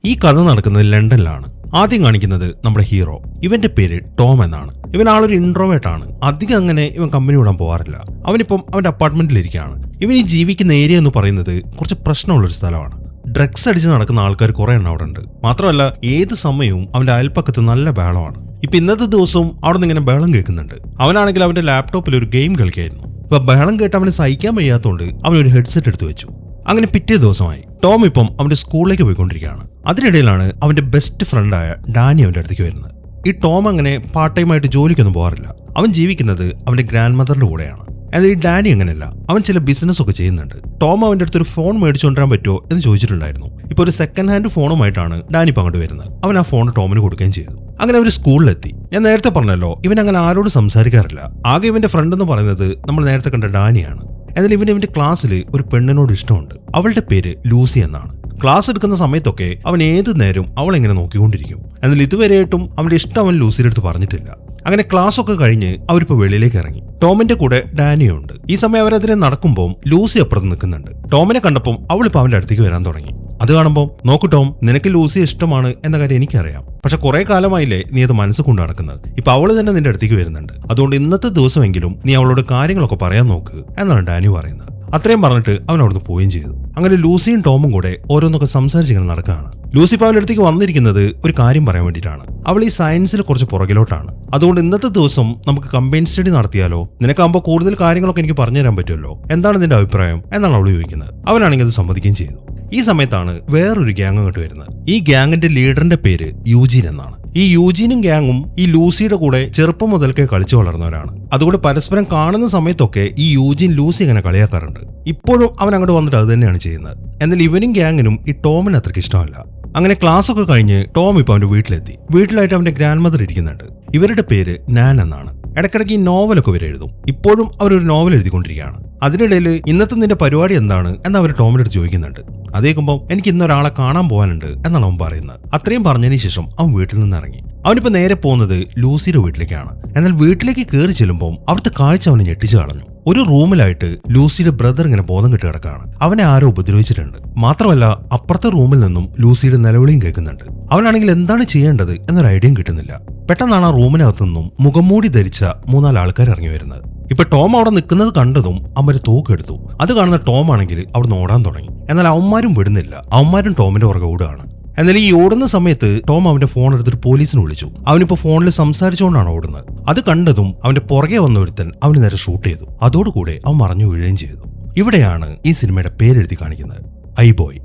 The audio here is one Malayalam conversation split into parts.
ഈ കഥ നടക്കുന്നത് ലണ്ടനിലാണ്. ആദ്യം കാണിക്കുന്നത് നമ്മുടെ ഹീറോ. ഇവന്റെ പേര് ടോം എന്നാണ്. ഇവൻ ആളൊരു ഇൻട്രോവേർട്ട് ആണ്. അധികം അങ്ങനെ ഇവൻ കമ്പനി വിടാൻ പോകാറില്ല. അവനിപ്പം അവന്റെ അപ്പാർട്ട്മെന്റിലിരിക്കുകയാണ്. ഇവൻ ഈ ജീവിക്കുന്ന ഏരിയ എന്ന് പറയുന്നത് കുറച്ച് പ്രശ്നമുള്ളൊരു സ്ഥലമാണ്. ഡ്രഗ്സ് അടിച്ച് നടക്കുന്ന ആൾക്കാർ കുറെ എണ്ണം അവിടെ ഉണ്ട്. മാത്രമല്ല ഏത് സമയവും അവന്റെ അയൽപ്പക്കത്ത് നല്ല ബഹളമാണ്. ഇപ്പൊ ഇന്നത്തെ ദിവസവും അവിടെ നിന്ന് ഇങ്ങനെ ബഹളം കേൾക്കുന്നുണ്ട്. അവനാണെങ്കിൽ അവന്റെ ലാപ്ടോപ്പിൽ ഒരു ഗെയിം കളിക്കായിരുന്നു. ഇപ്പൊ ബഹളം കേട്ട് അവന് സഹിക്കാൻ വയ്യാത്തതുകൊണ്ട് അവൻ ഒരു ഹെഡ്സെറ്റ് എടുത്തു വെച്ചു. അങ്ങനെ പിറ്റേ ദിവസമായി ടോം ഇപ്പം അവന്റെ സ്കൂളിലേക്ക് പോയിക്കൊണ്ടിരിക്കുകയാണ്. അതിനിടയിലാണ് അവന്റെ ബെസ്റ്റ് ഫ്രണ്ടായ ഡാനി അവന്റെ അടുത്തേക്ക് വരുന്നത്. ഈ ടോം അങ്ങനെ പാർട്ട് ടൈം ആയിട്ട് ജോലിക്കൊന്നും പോകാറില്ല. അവൻ ജീവിക്കുന്നത് അവന്റെ ഗ്രാൻഡ് മദറിന്റെ കൂടെയാണ്. എന്നാൽ ഈ ഡാനി അങ്ങനെയല്ല. അവൻ ചില ബിസിനസ് ഒക്കെ ചെയ്യുന്നുണ്ട്. ടോം അവന്റെ അടുത്തൊരു ഫോൺ മേടിച്ചുകൊണ്ടിരാൻ പറ്റുമോ എന്ന് ചോദിച്ചിട്ടുണ്ടായിരുന്നു. ഇപ്പൊ ഒരു സെക്കൻഡ് ഹാൻഡ് ഫോണുമായിട്ടാണ് ഡാനി ഇപ്പം അങ്ങോട്ട് വരുന്നത്. അവൻ ആ ഫോൺ ടോമിന് കൊടുക്കുകയും ചെയ്തു. അങ്ങനെ അവർ സ്കൂളിലെത്തി. ഞാൻ നേരത്തെ പറഞ്ഞല്ലോ, ഇവൻ അങ്ങനെ ആരോട് സംസാരിക്കാറില്ല. ആകെ ഇവന്റെ ഫ്രണ്ട് എന്ന് പറയുന്നത് നമ്മൾ നേരത്തെ കണ്ട ഡാനിയാണ്. എന്നാൽ ഇവന്റെ ക്ലാസ്സിൽ ഒരു പെണ്ണിനോട് ഇഷ്ടമുണ്ട്. അവളുടെ പേര് ലൂസി എന്നാണ്. ക്ലാസ് എടുക്കുന്ന സമയത്തൊക്കെ അവൻ ഏതു നേരം അവളെങ്ങനെ നോക്കിക്കൊണ്ടിരിക്കും. എന്നാൽ ഇതുവരെയായിട്ടും അവന്റെ ഇഷ്ടം അവൻ ലൂസിയുടെ അടുത്ത് പറഞ്ഞിട്ടില്ല. അങ്ങനെ ക്ലാസ് ഒക്കെ കഴിഞ്ഞ് അവരിപ്പോ വെളിയിലേക്ക് ഇറങ്ങി. ടോമിന്റെ കൂടെ ഡാനിയുണ്ട്. ഈ സമയം അവരതിനെ നടക്കുമ്പോൾ ലൂസി അപ്പുറത്ത് നിൽക്കുന്നുണ്ട്. ടോമിനെ കണ്ടപ്പോൾ അവളിപ്പോ അവന്റെ അടുത്തേക്ക് വരാൻ തുടങ്ങി. അത് കാണുമ്പോൾ, നോക്കൂ ടോം, നിനക്ക് ലൂസി ഇഷ്ടമാണ് എന്ന കാര്യം എനിക്കറിയാം. പക്ഷെ കുറെ കാലമായില്ലേ നീ അത് മനസ്സ് കൊണ്ട് നടക്കുന്നത്. ഇപ്പൊ അവള് തന്നെ നിന്റെ അടുത്തേക്ക് വരുന്നുണ്ട്. അതുകൊണ്ട് ഇന്നത്തെ ദിവസമെങ്കിലും നീ അവളോട് കാര്യങ്ങളൊക്കെ പറയാൻ നോക്ക് എന്നാണ് ഡാനി പറയുന്നത്. അത്രയും പറഞ്ഞിട്ട് അവൻ അവിടുന്ന് പോവുകയും ചെയ്തു. അങ്ങനെ ലൂസിയും ടോമും കൂടെ ഓരോന്നൊക്കെ സംസാരിച്ചിങ്ങനെ നടക്കുകയാണ്. ലൂസി ഇപ്പൊ അവന്റെ അടുത്തേക്ക് വന്നിരിക്കുന്നത് ഒരു കാര്യം പറയാൻ വേണ്ടിയിട്ടാണ്. അവൾ ഈ സയൻസിൽ കുറച്ച് പുറകിലോട്ടാണ്. അതുകൊണ്ട് ഇന്നത്തെ ദിവസം നമുക്ക് കമ്പൈൻ സ്റ്റഡി നടത്തിയാലോ? നിനക്കാകുമ്പോൾ കൂടുതൽ കാര്യങ്ങളൊക്കെ എനിക്ക് പറഞ്ഞു തരാൻ പറ്റുമല്ലോ. എന്താണ് നിന്റെ അഭിപ്രായം എന്നാണ് അവൾ ചോദിക്കുന്നത്. അവനാണെങ്കിൽ അത് സമ്മതിക്കുകയും ചെയ്തു. ഈ സമയത്താണ് വേറൊരു ഗ്യാങ് അങ്ങോട്ട് വരുന്നത്. ഈ ഗ്യാങ്ങിന്റെ ലീഡറിന്റെ പേര് യൂജീൻ എന്നാണ്. ഈ യൂജീനും ഗ്യാങ്ങും ഈ ലൂസിയുടെ കൂടെ ചെറുപ്പം മുതൽക്കേ കളിച്ചു വളർന്നവരാണ്. അതുകൊണ്ട് പരസ്പരം കാണുന്ന സമയത്തൊക്കെ ഈ യൂജീൻ ലൂസി അങ്ങനെ കളിയാക്കാറുണ്ട്. ഇപ്പോഴും അവൻ അങ്ങോട്ട് വന്നിട്ട് അത് തന്നെയാണ് ചെയ്യുന്നത്. എന്നാൽ ഇവനും ഗ്യാങ്ങിനും ഈ ടോമിന് അത്രയ്ക്ക് ഇഷ്ടമല്ല. അങ്ങനെ ക്ലാസ് ഒക്കെ കഴിഞ്ഞ് ടോം ഇപ്പൊ അവന്റെ വീട്ടിലെത്തി. വീട്ടിലായിട്ട് അവന്റെ ഗ്രാൻഡ് മദർ ഇരിക്കുന്നുണ്ട്. ഇവരുടെ പേര് നാൻ എന്നാണ്. ഇടയ്ക്കിടയ്ക്ക് ഈ നോവലൊക്കെ ഇവർ എഴുതും. ഇപ്പോഴും അവരൊരു നോവൽ എഴുതിക്കൊണ്ടിരിക്കുകയാണ്. അതിനിടയിൽ ഇന്നത്തെ നിന്റെ പരിപാടി എന്താണ് എന്ന് അവർ ടോമിന്റെ അടുത്ത് ചോദിക്കുന്നുണ്ട്. അതേക്കുമ്പോൾ എനിക്ക് ഇന്നൊരാളെ കാണാൻ പോകാനുണ്ട് എന്നാണ് അവൻ പറയുന്നത്. അത്രയും പറഞ്ഞതിന് ശേഷം അവൻ വീട്ടിൽ നിന്ന് ഇറങ്ങി. അവനിപ്പോ നേരെ പോകുന്നത് ലൂസിയുടെ വീട്ടിലേക്കാണ്. എന്നാൽ വീട്ടിലേക്ക് കയറി ചെല്ലുമ്പോൾ അവിടുത്തെ കാഴ്ച അവനെ ഞെട്ടിച്ചു കളഞ്ഞു. ഒരു റൂമിലായിട്ട് ലൂസിയുടെ ബ്രദർ ഇങ്ങനെ ബോധം കെട്ട് കിടക്കാണ്. അവനെ ആരോ ഉപദ്രവിച്ചിട്ടുണ്ട്. മാത്രമല്ല അപ്പുറത്തെ റൂമിൽ നിന്നും ലൂസിയുടെ നിലവിളിയും കേൾക്കുന്നുണ്ട്. അവനാണെങ്കിൽ എന്താണ് ചെയ്യേണ്ടത് എന്നൊരു ഐഡിയയും കിട്ടുന്നില്ല. പെട്ടെന്നാണ് ആ റൂമിനകത്തു നിന്നും മുഖംമൂടി ധരിച്ച 3-4 ആൾക്കാർ ഇറങ്ങി വരുന്നത്. ഇപ്പൊ ടോം അവിടെ നിൽക്കുന്നത് കണ്ടതും അവര് തോക്കെടുത്തു. അത് കാണുന്ന ടോം ആണെങ്കിൽ അവിടുന്ന് ഓടാൻ തുടങ്ങി. എന്നാൽ അവന്മാരും വിടുന്നില്ല. അവന്മാരും ടോമിന്റെ പുറകെ ഓടുകയാണ്. എന്നാൽ ഈ ഓടുന്ന സമയത്ത് ടോം അവന്റെ ഫോൺ എടുത്തിട്ട് പോലീസിനെ വിളിച്ചു. അവനിപ്പോ ഫോണിൽ സംസാരിച്ചുകൊണ്ടാണ് ഓടുന്നത്. അത് കണ്ടതും അവന്റെ പുറകെ വന്ന ഒരുത്തൻ അവന് നേരെ ഷൂട്ട് ചെയ്തു. അതോടുകൂടെ അവൻ മറഞ്ഞു വീഴുകയും ചെയ്തു. ഇവിടെയാണ് ഈ സിനിമയുടെ പേരെഴുതി കാണിക്കുന്നത്, ഐ ബോയ്.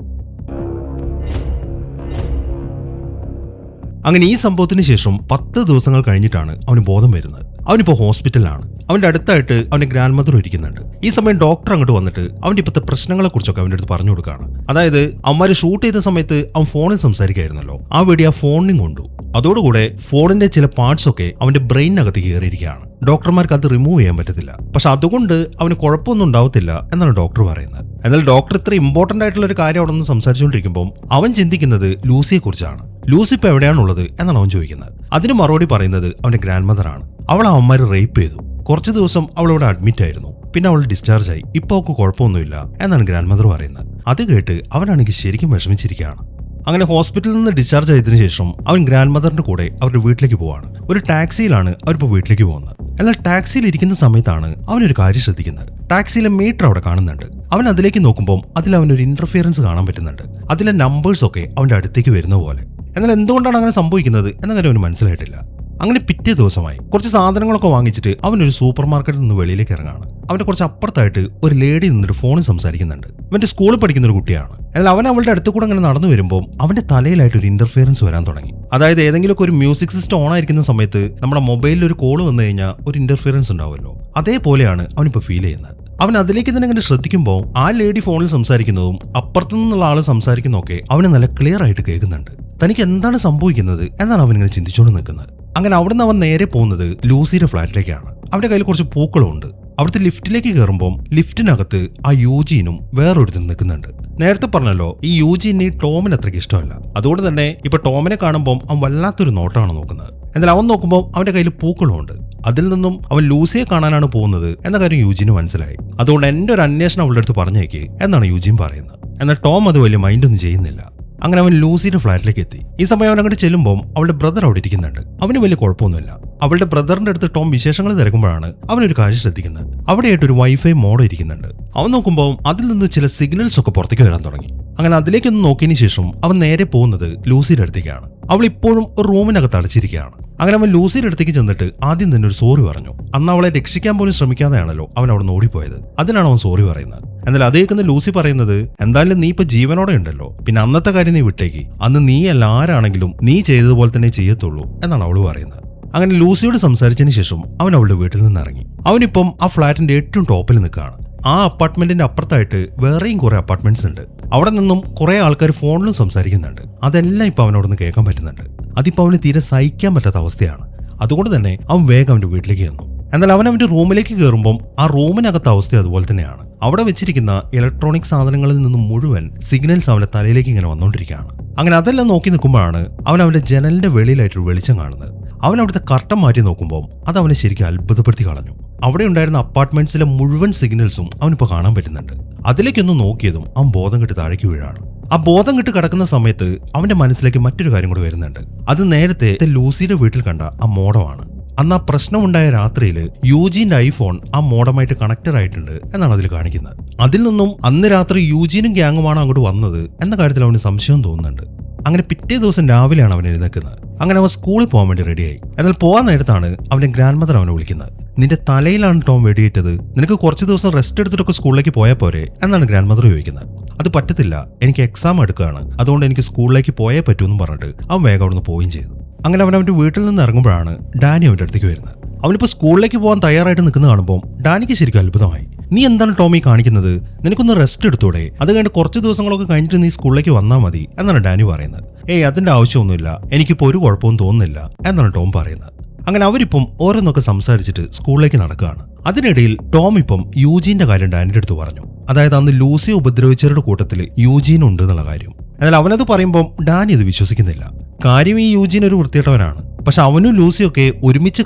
അങ്ങനെ ഈ സംഭവത്തിന് ശേഷം 10 ദിവസങ്ങൾ കഴിഞ്ഞിട്ടാണ് അവന് ബോധം വരുന്നത്. അവനിപ്പോ ഹോസ്പിറ്റലിലാണ്. അവന്റെ അടുത്തായിട്ട് അവന്റെ ഗ്രാൻഡ് മദർ ഇരിക്കുന്നുണ്ട്. ഈ സമയം ഡോക്ടർ അങ്ങോട്ട് വന്നിട്ട് അവന്റെ ഇപ്പോഴത്തെ പ്രശ്നങ്ങളെ കുറിച്ചൊക്കെ അവന്റെ അടുത്ത് പറഞ്ഞു കൊടുക്കുകയാണ്. അതായത് അവന്മാര് ഷൂട്ട് ചെയ്ത സമയത്ത് അവൻ ഫോണിൽ സംസാരിക്കായിരുന്നല്ലോ, ആ വെടി ആ ഫോണിനും കൊണ്ടു. അതോടുകൂടെ ഫോണിന്റെ ചില പാർട്സ് ഒക്കെ അവന്റെ ബ്രെയിനകത്ത് കയറിയിരിക്കുകയാണ്. ഡോക്ടർമാർക്ക് അത് റിമൂവ് ചെയ്യാൻ പറ്റത്തില്ല. പക്ഷെ അതുകൊണ്ട് അവന് കുഴപ്പമൊന്നും ഉണ്ടാവത്തില്ല എന്നാണ് ഡോക്ടർ പറയുന്നത്. എന്നാൽ ഡോക്ടർ ഇത്ര ഇമ്പോർട്ടന്റ് ആയിട്ടുള്ള ഒരു കാര്യം അവിടെ നിന്ന് സംസാരിച്ചുകൊണ്ടിരിക്കുമ്പോൾ അവൻ ചിന്തിക്കുന്നത് ലൂസിയെ കുറിച്ചാണ്. ലൂസി ഇപ്പൊ എവിടെയാണുള്ളത് എന്നാണ് അവൻ ചോദിക്കുന്നത്. അതിന് മറുപടി പറയുന്നത് അവന്റെ ഗ്രാൻഡ് മദർ ആണ്. അവൾ അവന്മാര് റേപ്പ് ചെയ്തു. കുറച്ച് ദിവസം അവൾ ഇവിടെ അഡ്മിറ്റ് ആയിരുന്നു. പിന്നെ അവൾ ഡിസ്ചാർജ് ആയി. ഇപ്പൊ അവൾക്ക് കുഴപ്പമൊന്നുമില്ല എന്നാണ് ഗ്രാൻഡ് മദർ പറയുന്നത്. അത് കേട്ട് അവനാണെങ്കിൽ ശരിക്കും വിഷമിച്ചിരിക്കുകയാണ്. അങ്ങനെ ഹോസ്പിറ്റലിൽ നിന്ന് ഡിസ്ചാർജ് ആയതിനു ശേഷം അവൻ ഗ്രാൻഡ് മദറിന്റെ കൂടെ അവരുടെ വീട്ടിലേക്ക് പോവാണ്. ഒരു ടാക്സിയിലാണ് അവരിപ്പോ വീട്ടിലേക്ക് പോകുന്നത്. എന്നാൽ ടാക്സിയിൽ ഇരിക്കുന്ന സമയത്താണ് അവനൊരു കാര്യം ശ്രദ്ധിക്കുന്നത്. ടാക്സിയിലെ മീറ്റർ അവിടെ കാണുന്നുണ്ട്. അവൻ അതിലേക്ക് നോക്കുമ്പോൾ അതിൽ അവനൊരു ഇന്റർഫിയറൻസ് കാണാൻ പറ്റുന്നുണ്ട്. അതിലെ നമ്പേഴ്സ് ഒക്കെ അവന്റെ അടുത്തേക്ക് വരുന്ന പോലെ. എന്നാൽ എന്തുകൊണ്ടാണ് അങ്ങനെ സംഭവിക്കുന്നത് എന്ന കാര്യം അവന് മനസ്സിലായിട്ടില്ല. അങ്ങനെ പിറ്റേ ദിവസമായി കുറച്ച് സാധനങ്ങളൊക്കെ വാങ്ങിച്ചിട്ട് അവനൊരു സൂപ്പർ മാർക്കറ്റിൽ നിന്ന് വെളിയിലേക്ക് ഇറങ്ങാണ്. അവന്റെ കുറച്ച് അപ്പുറത്തായിട്ട് ഒരു ലേഡി നിന്നിട്ട് ഫോണിൽ സംസാരിക്കുന്നുണ്ട്. അവന്റെ സ്കൂളിൽ പഠിക്കുന്ന ഒരു കുട്ടിയാണ്. എന്നാൽ അവൻ അവളുടെ അടുത്ത് കൂടെ അങ്ങനെ നടന്നു വരുമ്പോൾ അവന്റെ തലയിലായിട്ട് ഒരു ഇന്റർഫിയറൻസ് വരാൻ തുടങ്ങി. അതായത് ഏതെങ്കിലുമൊക്കെ ഒരു മ്യൂസിക് സിസ്റ്റം ഓൺ ആയിരിക്കുന്ന സമയത്ത് നമ്മുടെ മൊബൈലിൽ ഒരു കോൾ വന്നു കഴിഞ്ഞാൽ ഒരു ഇന്റർഫിയറൻസ് ഉണ്ടാവുമല്ലോ, അതേപോലെയാണ് അവനിപ്പോ ഫീൽ ചെയ്യുന്നത്. അവൻ അതിലേക്ക് തന്നെ ഇങ്ങനെ ശ്രദ്ധിക്കുമ്പോൾ ആ ലേഡി ഫോണിൽ സംസാരിക്കുന്നതും അപ്പുറത്തു നിന്നുള്ള ആള് സംസാരിക്കുന്നതൊക്കെ അവന് നല്ല ക്ലിയർ ആയിട്ട് കേൾക്കുന്നുണ്ട്. തനിക്ക് എന്താണ് സംഭവിക്കുന്നത് എന്നാണ് അവനിങ്ങനെ ചിന്തിച്ചുകൊണ്ട് നിൽക്കുന്നത്. അങ്ങനെ അവിടുന്ന് അവൻ നേരെ പോകുന്നത് ലൂസിയുടെ ഫ്ലാറ്റിലേക്കാണ്. അവന്റെ കയ്യിൽ കുറച്ച് പൂക്കളുണ്ട്. അവിടുത്തെ ലിഫ്റ്റിലേക്ക് കയറുമ്പോൾ ലിഫ്റ്റിനകത്ത് ആ യൂജീനും വേറൊരുത്തരും നിൽക്കുന്നുണ്ട്. നേരത്തെ പറഞ്ഞല്ലോ, ഈ യൂജീന് ടോമിന് അത്രയ്ക്ക് ഇഷ്ടമല്ല. അതുകൊണ്ട് തന്നെ ഇപ്പൊ ടോമിനെ കാണുമ്പോൾ അവൻ വല്ലാത്തൊരു നോട്ടമാണ് നോക്കുന്നത്. എന്നാൽ അവൻ നോക്കുമ്പോൾ അവന്റെ കയ്യിൽ പൂക്കളുമുണ്ട്. അതിൽ നിന്നും അവൻ ലൂസിയെ കാണാനാണ് പോകുന്നത് എന്ന കാര്യം യൂജീന് മനസ്സിലായി. അതുകൊണ്ട് എന്റെ ഒരു അന്വേഷണം അവളുടെ അടുത്ത് പറഞ്ഞേക്ക് എന്നാണ് യൂജീൻ പറയുന്നത്. എന്നാൽ ടോം അത് വലിയ മൈൻഡൊന്നും ചെയ്യുന്നില്ല. അങ്ങനെ അവൻ ലൂസിയുടെ ഫ്ലാറ്റിലേക്ക് എത്തി. ഈ സമയം അവൻ അങ്ങോട്ട് ചെല്ലുമ്പോൾ അവളുടെ ബ്രദർ അവിടെ ഇരിക്കുന്നുണ്ട്. അവന് വലിയ കുഴപ്പമൊന്നുമില്ല. അവളുടെ ബ്രദറിന്റെ അടുത്ത് ടോം വിശേഷങ്ങൾ തിരക്കുമ്പോഴാണ് അവനൊരു കാര്യം ശ്രദ്ധിക്കുന്നത്. അവിടെയായിട്ട് ഒരു വൈഫൈ മോഡം ഇരിക്കുന്നുണ്ട്. അവൻ നോക്കുമ്പോൾ അതിൽ നിന്ന് ചില സിഗ്നൽസ് ഒക്കെ പുറത്തേക്ക് വരാൻ തുടങ്ങി. അങ്ങനെ അതിലേക്കൊന്ന് നോക്കിയതിനു ശേഷം അവൻ നേരെ പോകുന്നത് ലൂസിയുടെ അടുത്തേക്കാണ്. അവൾ ഇപ്പോഴും ഒരു റൂമിനകത്ത് അടച്ചിരിക്കുകയാണ്. അങ്ങനെ അവൻ ലൂസിയുടെ അടുത്തേക്ക് ചെന്നിട്ട് ആദ്യം തന്നെ ഒരു സോറി പറഞ്ഞു. അന്ന് അവളെ രക്ഷിക്കാൻ പോലും ശ്രമിക്കാതെയാണല്ലോ അവൻ അവിടെ നിന്ന് ഓടിപ്പോയത്. അതിനാണ് അവൻ സോറി പറയുന്നത്. എന്നാൽ അതേക്കുന്ന ലൂസി പറയുന്നത്, എന്തായാലും നീ ഇപ്പൊ ജീവനോടെ ഉണ്ടല്ലോ, പിന്നെ അന്നത്തെ കാര്യം നീ വിട്ടേക്ക്. അന്ന് നീയല്ല ആരാണെങ്കിലും നീ ചെയ്തതുപോലെ തന്നെ ചെയ്യത്തുള്ളൂ എന്നാണ് അവള് പറയുന്നത്. അങ്ങനെ ലൂസിയോട് സംസാരിച്ചതിന് ശേഷം അവൻ അവളുടെ വീട്ടിൽ നിന്ന് ഇറങ്ങി. അവനിപ്പം ആ ഫ്ളാറ്റിന്റെ ഏറ്റവും ടോപ്പിൽ നിൽക്കുകയാണ്. ആ അപ്പാർട്ട്മെന്റിന്റെ അപ്പുറത്തായിട്ട് വേറെയും കുറെ അപ്പാർട്ട്മെന്റ്സ് ഉണ്ട്. അവിടെ നിന്നും കുറെ ആൾക്കാർ ഫോണിലും സംസാരിക്കുന്നുണ്ട്. അതെല്ലാം ഇപ്പൊ അവനോട് നിന്ന് കേൾക്കാൻ പറ്റുന്നുണ്ട്. അതിപ്പോ അവന് തീരെ സഹിക്കാൻ പറ്റാത്ത അവസ്ഥയാണ്. അതുകൊണ്ട് തന്നെ അവൻ വേഗം അവന്റെ വീട്ടിലേക്ക് ചെന്നു. എന്നാൽ അവൻ അവന്റെ റൂമിലേക്ക് കയറുമ്പോൾ ആ റൂമിനകത്തെ അവസ്ഥ അതുപോലെ തന്നെയാണ്. അവിടെ വെച്ചിരിക്കുന്ന ഇലക്ട്രോണിക് സാധനങ്ങളിൽ നിന്നും മുഴുവൻ സിഗ്നൽസ് അവന്റെ തലയിലേക്ക് ഇങ്ങനെ വന്നുകൊണ്ടിരിക്കുകയാണ്. അങ്ങനെ അതെല്ലാം നോക്കി നിൽക്കുമ്പോഴാണ് അവൻ അവന്റെ ജനലിന്റെ വെളിയിലായിട്ടൊരു വെളിച്ചം കാണുന്നത്. അവൻ അവിടുത്തെ കർട്ടൻ മാറ്റി നോക്കുമ്പോൾ അത് അവനെ ശരിക്കും അത്ഭുതപ്പെടുത്തി കളഞ്ഞു. അവിടെ ഉണ്ടായിരുന്ന അപ്പാർട്ട്മെന്റ്സിലെ മുഴുവൻ സിഗ്നൽസും അവനിപ്പോൾ കാണാൻ പറ്റുന്നുണ്ട്. അതിലേക്കൊന്ന് നോക്കിയതും അവൻ ബോധം കെട്ട് താഴേക്ക് വീഴാണ്. ആ ബോധം കെട്ട് കിടക്കുന്ന സമയത്ത് അവന്റെ മനസ്സിലേക്ക് മറ്റൊരു കാര്യം കൂടി വരുന്നുണ്ട്. അത് നേരത്തെ ലൂസിയുടെ വീട്ടിൽ കണ്ട ആ മോഡമാണ്. അന്ന് ആ പ്രശ്നമുണ്ടായ രാത്രിയിൽ യൂജീന്റെ ഐഫോൺ ആ മോഡമായിട്ട് കണക്റ്റഡ് ആയിട്ടുണ്ട് എന്നാണ് അതിൽ കാണിക്കുന്നത്. അതിൽ നിന്നും അന്ന് രാത്രി യൂജീനും ഗ്യാങ്ങുമാണ് അങ്ങോട്ട് വന്നത് എന്ന കാര്യത്തിൽ അവന് സംശയം തോന്നുന്നുണ്ട്. അങ്ങനെ പിറ്റേ ദിവസം രാവിലെയാണ് അവൻ എഴുന്നേക്കുന്നത്. അങ്ങനെ അവൻ സ്കൂളിൽ പോകാൻ വേണ്ടി റെഡിയായി. എന്നാൽ പോകാൻ നേരത്താണ് അവന്റെ ഗ്രാൻഡ് മദർ അവനെ വിളിക്കുന്നത്. നിന്റെ തലയിലാണ് ടോം വെടിയേറ്റത്, നിനക്ക് കുറച്ച് ദിവസം റെസ്റ്റ് എടുത്തിട്ടൊക്കെ സ്കൂളിലേക്ക് പോയാൽ പോരെ എന്നാണ് ഗ്രാൻഡ് മദർ ചോദിക്കുന്നത്. അത് പറ്റത്തില്ല, എനിക്ക് എക്സാം എടുക്കുകയാണ്, അതുകൊണ്ട് എനിക്ക് സ്കൂളിലേക്ക് പോയേ പറ്റൂന്നും പറഞ്ഞിട്ട് അവൻ വേഗം അവിടുന്ന് പോവുകയും ചെയ്തു. അങ്ങനെ അവൻ അവന്റെ വീട്ടിൽ നിന്ന് ഇറങ്ങുമ്പോഴാണ് ഡാനി അവന്റെ അടുത്തേക്ക് വരുന്നത്. അവനിപ്പോൾ സ്കൂളിലേക്ക് പോകാൻ തയ്യാറായിട്ട് നിൽക്കുന്ന കാണുമ്പോൾ ഡാനിക്ക് ശരിക്കും അത്ഭുതമായി. നീ എന്താണ് ടോമി കാണിക്കുന്നത്? നിനക്കൊന്ന് റെസ്റ്റ് എടുത്തൂടെ? അത് കഴിഞ്ഞ് കുറച്ച് ദിവസങ്ങളൊക്കെ കഴിഞ്ഞിട്ട് നീ സ്കൂളിലേക്ക് വന്നാൽ മതി എന്നാണ് ഡാനി പറയുന്നത്. അതിന്റെ ആവശ്യമൊന്നുമില്ല, എനിക്കിപ്പോൾ ഒരു കുഴപ്പവും തോന്നുന്നില്ല എന്നാണ് ടോം പറയുന്നത്. അങ്ങനെ അവരിപ്പം ഓരോന്നൊക്കെ സംസാരിച്ചിട്ട് സ്കൂളിലേക്ക് നടക്കുകയാണ്. അതിനിടയിൽ ടോം ഇപ്പം യൂജീന്റെ കാര്യം ഡാനിയുടെ അടുത്ത് പറഞ്ഞു. അതായത് അന്ന് ലൂസിയെ ഉപദ്രവിച്ചവരുടെ കൂട്ടത്തിൽ യൂജീൻ ഉണ്ട് എന്നുള്ള കാര്യം. എന്നാൽ അവനത് പറയുമ്പോൾ ഡാനി ഇത് വിശ്വസിക്കുന്നില്ല. കാര്യം ഈ യൂജീൻ ഒരു വൃത്തികെട്ടവനാണ്. പക്ഷെ അവനും ലൂസിയൊക്കെ ഒരുമിച്ച്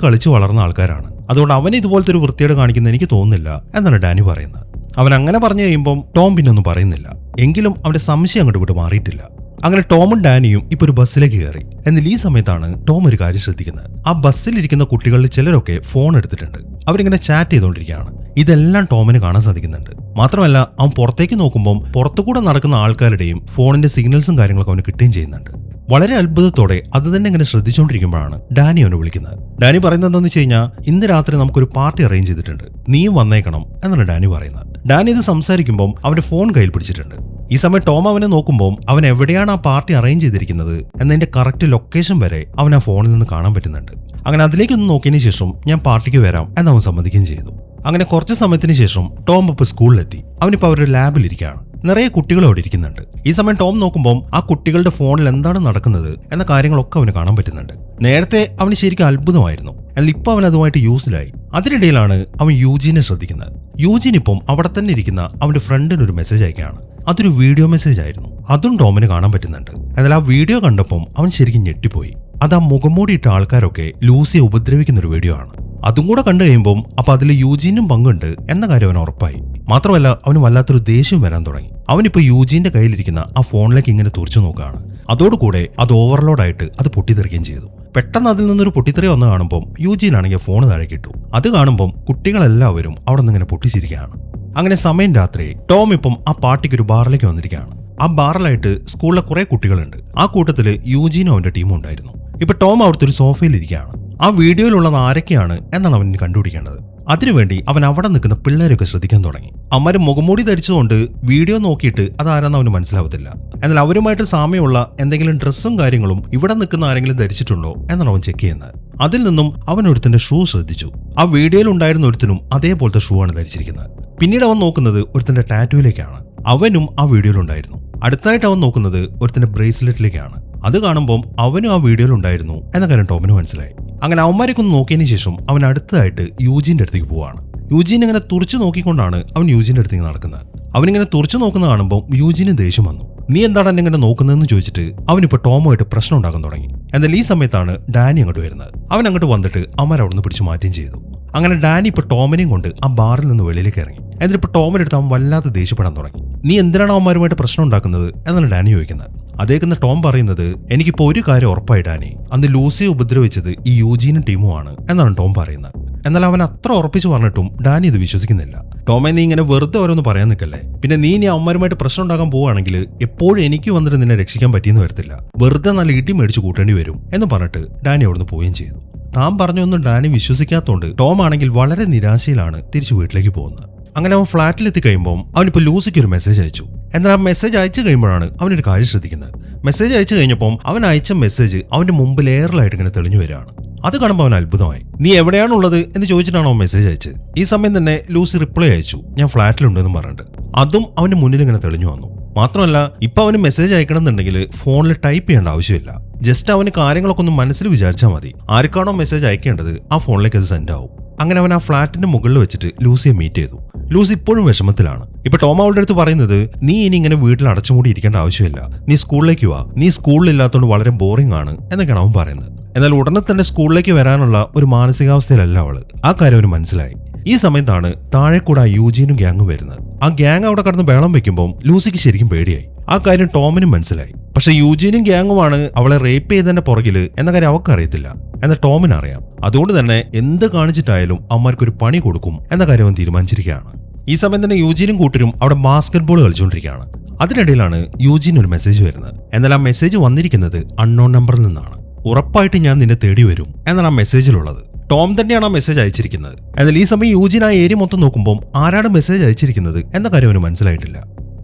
കളിച്ച് വളർന്ന ആൾക്കാരാണ്. അതുകൊണ്ട് അവൻ ഇതുപോലത്തെ ഒരു വൃത്തിയോട് കാണിക്കുന്ന എനിക്ക് തോന്നുന്നില്ല എന്നാണ് ഡാനി പറയുന്നത്. അവൻ അങ്ങനെ പറഞ്ഞു കഴിയുമ്പോൾ ടോം പിന്നെ ഒന്നും പറയുന്നില്ല. എങ്കിലും അവന്റെ സംശയം അങ്ങോട്ട് വിട്ട് മാറിയിട്ടില്ല. അങ്ങനെ ടോമും ഡാനിയും ഇപ്പൊ ഒരു ബസ്സിലേക്ക് കയറി. എന്നാൽ ഈ സമയത്താണ് ടോം ഒരു കാര്യം ശ്രദ്ധിക്കുന്നത്. ആ ബസ്സിലിരിക്കുന്ന കുട്ടികളിൽ ചിലരൊക്കെ ഫോൺ എടുത്തിട്ടുണ്ട്. അവരിങ്ങനെ ചാറ്റ് ചെയ്തുകൊണ്ടിരിക്കുകയാണ്. ഇതെല്ലാം ടോമിന് കാണാൻ സാധിക്കുന്നുണ്ട്. മാത്രമല്ല അവൻ പുറത്തേക്ക് നോക്കുമ്പോൾ പുറത്തുകൂടെ നടക്കുന്ന ആൾക്കാരുടെയും ഫോണിന്റെ സിഗ്നൽസും കാര്യങ്ങളൊക്കെ അവന് കിട്ടുകയും ചെയ്യുന്നുണ്ട്. വളരെ അത്ഭുതത്തോടെ അത് തന്നെ ഇങ്ങനെ ശ്രദ്ധിച്ചുകൊണ്ടിരിക്കുമ്പോഴാണ് ഡാനി അവനെ വിളിക്കുന്നത്. ഡാനി പറയുന്നത് എന്താണെന്ന് വെച്ച് കഴിഞ്ഞാൽ, ഇന്ന് രാത്രി നമുക്കൊരു പാർട്ടി അറേഞ്ച് ചെയ്തിട്ടുണ്ട്, നീയും വന്നേക്കണം എന്നാണ് ഡാനി പറയുന്നത്. ഡാനി ഇത് സംസാരിക്കുമ്പോൾ അവന്റെ ഫോൺ കയ്യിൽ പിടിച്ചിട്ടുണ്ട്. ഈ സമയം ടോം അവനെ നോക്കുമ്പോൾ അവൻ എവിടെയാണ് ആ പാർട്ടി അറേഞ്ച് ചെയ്തിരിക്കുന്നത് എന്നതിന്റെ കറക്റ്റ് ലൊക്കേഷൻ വരെ അവൻ ആ ഫോണിൽ നിന്ന് കാണാൻ പറ്റുന്നുണ്ട്. അങ്ങനെ അതിലേക്കൊന്ന് നോക്കിയതിനു ശേഷം ഞാൻ പാർട്ടിക്ക് വരാം എന്നവൻ സമ്മതിക്കുകയും ചെയ്തു. അങ്ങനെ കുറച്ച് സമയത്തിന് ശേഷം ടോം ഇപ്പോൾ സ്കൂളിലെത്തി. അവനിപ്പോൾ അവരുടെ ലാബിലിരിക്കുകയാണ്. നിറയെ കുട്ടികൾ അവിടെ ഇരിക്കുന്നുണ്ട്. ഈ സമയം ടോം നോക്കുമ്പോൾ ആ കുട്ടികളുടെ ഫോണിൽ എന്താണ് നടക്കുന്നത് എന്ന കാര്യങ്ങളൊക്കെ അവന് കാണാൻ പറ്റുന്നുണ്ട്. നേരത്തെ അവന് ശരിക്കും അത്ഭുതമായിരുന്നു, എന്നാൽ ഇപ്പൊ അവൻ അതുമായിട്ട് യൂസ്ഡായി. അതിനിടയിലാണ് അവൻ യൂജീനെ ശ്രദ്ധിക്കുന്നത്. യൂജീൻ ഇപ്പം അവിടെ തന്നെ ഇരിക്കുന്ന അവന്റെ ഫ്രണ്ടിന് ഒരു മെസ്സേജ് അയക്കുകയാണ്. അതൊരു വീഡിയോ മെസ്സേജ് ആയിരുന്നു. അതും ടോമിന് കാണാൻ പറ്റുന്നുണ്ട്. എന്നാൽ ആ വീഡിയോ കണ്ടപ്പം അവൻ ശരിക്കും ഞെട്ടിപ്പോയി. അത് ആ മുഖംമൂടിയിട്ട ആൾക്കാരൊക്കെ ലൂസിയെ ഉപദ്രവിക്കുന്ന ഒരു വീഡിയോ ആണ്. അതും കൂടെ കണ്ടു കഴിയുമ്പോൾ അപ്പൊ അതിൽ യൂജീനും പങ്കുണ്ട് എന്ന കാര്യം അവൻ ഉറപ്പായി. മാത്രമല്ല അവന് വല്ലാത്തൊരു ദേഷ്യം വരാൻ തുടങ്ങി. അവനിപ്പോ യൂജീന്റെ കയ്യിലിരിക്കുന്ന ആ ഫോണിലേക്ക് ഇങ്ങനെ തുറച്ചു നോക്കുകയാണ്. അതോടുകൂടെ അത് ഓവർലോഡായിട്ട് അത് പൊട്ടിത്തെറിക്കുകയും ചെയ്തു. പെട്ടെന്ന് അതിൽ നിന്നൊരു പൊട്ടിത്തെറി വന്ന് കാണുമ്പോൾ യൂജീനാണെങ്കിൽ ഫോൺ താഴേക്ക് ഇട്ടു. അത് കാണുമ്പോൾ കുട്ടികളെല്ലാവരും അവിടെ നിന്ന് ഇങ്ങനെ പൊട്ടിച്ചിരിക്കുകയാണ്. അങ്ങനെ സമയം രാത്രി ടോം ഇപ്പം ആ പാർട്ടിക്ക് ഒരു ബാറിലേക്ക് വന്നിരിക്കുകയാണ്. ആ ബാറിലായിട്ട് സ്കൂളിലെ കുറെ കുട്ടികളുണ്ട്. ആ കൂട്ടത്തില് യൂജീനും അവന്റെ ടീമും ഉണ്ടായിരുന്നു. ഇപ്പൊ ടോം അവിടുത്തെ ഒരു സോഫയിൽ ഇരിക്കുകയാണ്. ആ വീഡിയോയിലുള്ളത് ആരൊക്കെയാണ് എന്നാണ് അവൻ കണ്ടുപിടിക്കേണ്ടത്. അതിനുവേണ്ടി അവൻ അവിടെ നിൽക്കുന്ന പിള്ളേരൊക്കെ ശ്രദ്ധിക്കാൻ തുടങ്ങി. അവന്മാര് മുഖംമൂടി ധരിച്ചുകൊണ്ട് വീഡിയോ നോക്കിയിട്ട് അതാരെന്ന് അവന് മനസ്സിലാവത്തില്ല. എന്നാൽ അവരുമായിട്ട് സാമ്യമുള്ള എന്തെങ്കിലും ഡ്രസ്സും കാര്യങ്ങളും ഇവിടെ നിൽക്കുന്ന ആരെങ്കിലും ധരിച്ചിട്ടുണ്ടോ എന്നാണ് അവൻ ചെക്ക് ചെയ്യുന്നത്. അതിൽ നിന്നും അവൻ ഒരുത്തിന്റെ ഷൂ ശ്രദ്ധിച്ചു. ആ വീഡിയോയിൽ ഉണ്ടായിരുന്ന ഒരുത്തിനും അതേപോലത്തെ ഷൂ ആണ് ധരിച്ചിരിക്കുന്നത്. പിന്നീട് അവൻ നോക്കുന്നത് ഒരുത്തിന്റെ ടാറ്റൂയിലേക്കാണ്. അവനും ആ വീഡിയോയിലുണ്ടായിരുന്നു. അടുത്തായിട്ട് അവൻ നോക്കുന്നത് ഒരുത്തിന്റെ ബ്രേസ്ലെറ്റിലേക്കാണ്. അത് കാണുമ്പോൾ അവനും ആ വീഡിയോയിൽ ഉണ്ടായിരുന്നു എന്ന കാര്യം ടോമിന് മനസ്സിലായി. അങ്ങനെ അവന്മാരൊക്കെ ഒന്ന് നോക്കിയതിന് ശേഷം അവൻ അടുത്തതായിട്ട് യൂജീന്റെ അടുത്തേക്ക് പോവാണ്. യൂജീൻ ഇങ്ങനെ തുറച്ചു നോക്കിക്കൊണ്ടാണ് അവൻ യൂജീന്റെ അടുത്തേക്ക് നടക്കുന്നത്. അവനിങ്ങനെ തുറച്ചു നോക്കുന്ന കാണുമ്പോൾ യൂജീന് ദേഷ്യം വന്നു. നീ എന്താണ് എന്നെ ഇങ്ങനെ നോക്കുന്നതെന്ന് ചോദിച്ചിട്ട് അവനിപ്പോ ടോമുമായിട്ട് പ്രശ്നം ഉണ്ടാക്കാൻ തുടങ്ങി. എന്നാൽ ഈ സമയത്താണ് ഡാനി അങ്ങോട്ട് വരുന്നത്. അവൻ അങ്ങോട്ട് വന്നിട്ട് അവന്മാർ അവിടെ നിന്ന് പിടിച്ചു മാറ്റുകയും ചെയ്തു. അങ്ങനെ ഡാനി ഇപ്പൊ ടോമിനെയും കൊണ്ട് ആ ബാറിൽ നിന്ന് വെളിയിലേക്ക് ഇറങ്ങി. എന്നിട്ടിപ്പോ ടോമിന്റെ അടുത്ത് അവൻ വല്ലാതെ ദേഷ്യപ്പെടാൻ തുടങ്ങി. നീ എന്തിനാണ് അവന്മാരുമായിട്ട് പ്രശ്നം ഉണ്ടാക്കുന്നത് എന്നാണ് ഡാനി ചോദിക്കുന്നത്. അതേക്കുന്ന ടോം പറയുന്നത്, എനിക്കിപ്പോ ഒരു കാര്യം ഉറപ്പായി ഡാനി, അന്ന് ലൂസിയെ ഉപദ്രവിച്ചത് ഈ യൂജീനും ടീമുമാണ് എന്നാണ് ടോം പറയുന്നത്. എന്നാൽ അവൻ അത്ര ഉറപ്പിച്ച് പറഞ്ഞിട്ടും ഡാനി ഇത് വിശ്വസിക്കുന്നില്ല. ടോമെ, നീ ഇങ്ങനെ വെറുതെ ഓരോന്ന് പറയാൻ നിൽക്കല്ലേ. പിന്നെ നീ അവന്മാരുമായിട്ട് പ്രശ്നം ഉണ്ടാക്കാൻ പോവുകയാണെങ്കിൽ എപ്പോഴും എനിക്ക് വന്നിട്ട് നിന്നെ രക്ഷിക്കാൻ പറ്റിയെന്ന് വരത്തില്ല. വെറുതെ നല്ല ഇടി മേടിച്ച് കൂട്ടേണ്ടി വരും എന്ന് പറഞ്ഞിട്ട് ഡാനി അവിടുന്ന് പോവുകയും ചെയ്തു. താൻ പറഞ്ഞൊന്നും ഡാനി വിശ്വസിക്കാത്തതുകൊണ്ട് ടോം ആണെങ്കിൽ വളരെ നിരാശയിലാണ് തിരിച്ചു വീട്ടിലേക്ക് പോകുന്നത്. അങ്ങനെ അവൻ ഫ്ളാറ്റിലെത്തി കഴിയുമ്പോൾ അവനിപ്പോൾ ലൂസിക്ക് ഒരു മെസ്സേജ് അയച്ചു. എന്നാൽ ആ മെസ്സേജ് അയച്ചു കഴിയുമ്പോഴാണ് അവനൊരു കാര്യം ശ്രദ്ധിക്കുന്നത്. മെസ്സേജ് അയച്ചു കഴിഞ്ഞപ്പോൾ അവൻ അയച്ച മെസ്സേജ് അവന്റെ മുമ്പ് ലെയറിലായിട്ട് ഇങ്ങനെ തെളിഞ്ഞു വരികയാണ്. അത് കാണുമ്പോൾ അവൻ അത്ഭുതമായി. നീ എവിടെയാണുള്ളത് എന്ന് ചോദിച്ചിട്ടാണ് അവൻ മെസ്സേജ് അയച്ചത്. ഈ സമയം തന്നെ ലൂസി റിപ്ലൈ അയച്ചു, ഞാൻ ഫ്ളാറ്റിലുണ്ടെന്ന് പറഞ്ഞിട്ട്. അതും അവന്റെ മുന്നിൽ ഇങ്ങനെ തെളിഞ്ഞു വന്നു. മാത്രമല്ല, ഇപ്പൊ അവന് മെസ്സേജ് അയക്കണമെന്നുണ്ടെങ്കിൽ ഫോണിൽ ടൈപ്പ് ചെയ്യേണ്ട ആവശ്യമില്ല. ജസ്റ്റ് അവന് കാര്യങ്ങളൊക്കെ ഒന്ന് മനസ്സിൽ വിചാരിച്ചാൽ മതി. ആർക്കാണോ മെസ്സേജ് അയക്കേണ്ടത് ആ ഫോണിലേക്ക് അത് സെൻഡ് ആവും. അങ്ങനെ അവൻ ആ ഫ്ളാറ്റിന്റെ മുകളിൽ വെച്ചിട്ട് ലൂസിയെ മീറ്റ് ചെയ്തു. ലൂസി ഇപ്പോഴും വിഷമത്തിലാണ്. ഇപ്പൊ ടോം അവളുടെ അടുത്ത് പറയുന്നത്, നീ ഇനി ഇങ്ങനെ വീട്ടിൽ അടച്ചുമൂടി ഇരിക്കേണ്ട ആവശ്യമില്ല, നീ സ്കൂളിലേക്ക് വാ, നീ സ്കൂളിലില്ലാത്തതുകൊണ്ട് വളരെ ബോറിംഗ് ആണ് എന്നൊക്കെയാണ് അവൻ പറയുന്നത്. എന്നാൽ ഉടനെ തന്നെ സ്കൂളിലേക്ക് വരാനുള്ള ഒരു മാനസികാവസ്ഥയിലല്ല അവള്. ആ കാര്യം അവന് മനസ്സിലായി. ഈ സമയത്താണ് താഴെ കൂടെ ആ യൂജീനും ഗ്യാങ്ങും വരുന്നത്. ആ ഗ്യാങ് അവിടെ കടന്ന് ബഹളം വെക്കുമ്പോൾ ലൂസിക്ക് ശരിക്കും പേടിയായി. ആ കാര്യം ടോമിനും മനസ്സിലായി. പക്ഷെ യൂജീനും ഗ്യാങ്ങുമാണ് അവളെ റേപ്പ് ചെയ്തതിന്റെ പുറകില് എന്ന കാര്യം അവൾക്ക് അറിയത്തില്ല. എന്നാൽ ടോമിന് അറിയാം. അതുകൊണ്ട് തന്നെ എന്ത് കാണിച്ചിട്ടായാലും അവന്മാർക്കൊരു പണി കൊടുക്കും എന്ന കാര്യം അവൻ തീരുമാനിച്ചിരിക്കുകയാണ്. ഈ സമയം തന്നെ യൂജീനും കൂട്ടരും അവിടെ ബാസ്കറ്റ് ബോൾ കളിച്ചുകൊണ്ടിരിക്കുകയാണ്. അതിനിടയിലാണ് യൂജീന് ഒരു മെസ്സേജ് വരുന്നത്. എന്നാൽ ആ മെസ്സേജ് വന്നിരിക്കുന്നത് അൺനോൺ നമ്പറിൽ നിന്നാണ്. ഉറപ്പായിട്ട് ഞാൻ നിന്നെ തേടി വരും എന്നാണ് ആ മെസ്സേജിലുള്ളത്. ടോം തന്നെയാണ് ആ മെസ്സേജ് അയച്ചിരിക്കുന്നത്. എന്നാൽ ഈ സമയം യൂജീൻ ആ ഏരിയ മൊത്തം നോക്കുമ്പോൾ ആരാണ് മെസ്സേജ് അയച്ചിരിക്കുന്നത് എന്ന കാര്യം അവന് മനസ്സിലായിട്ടില്ല.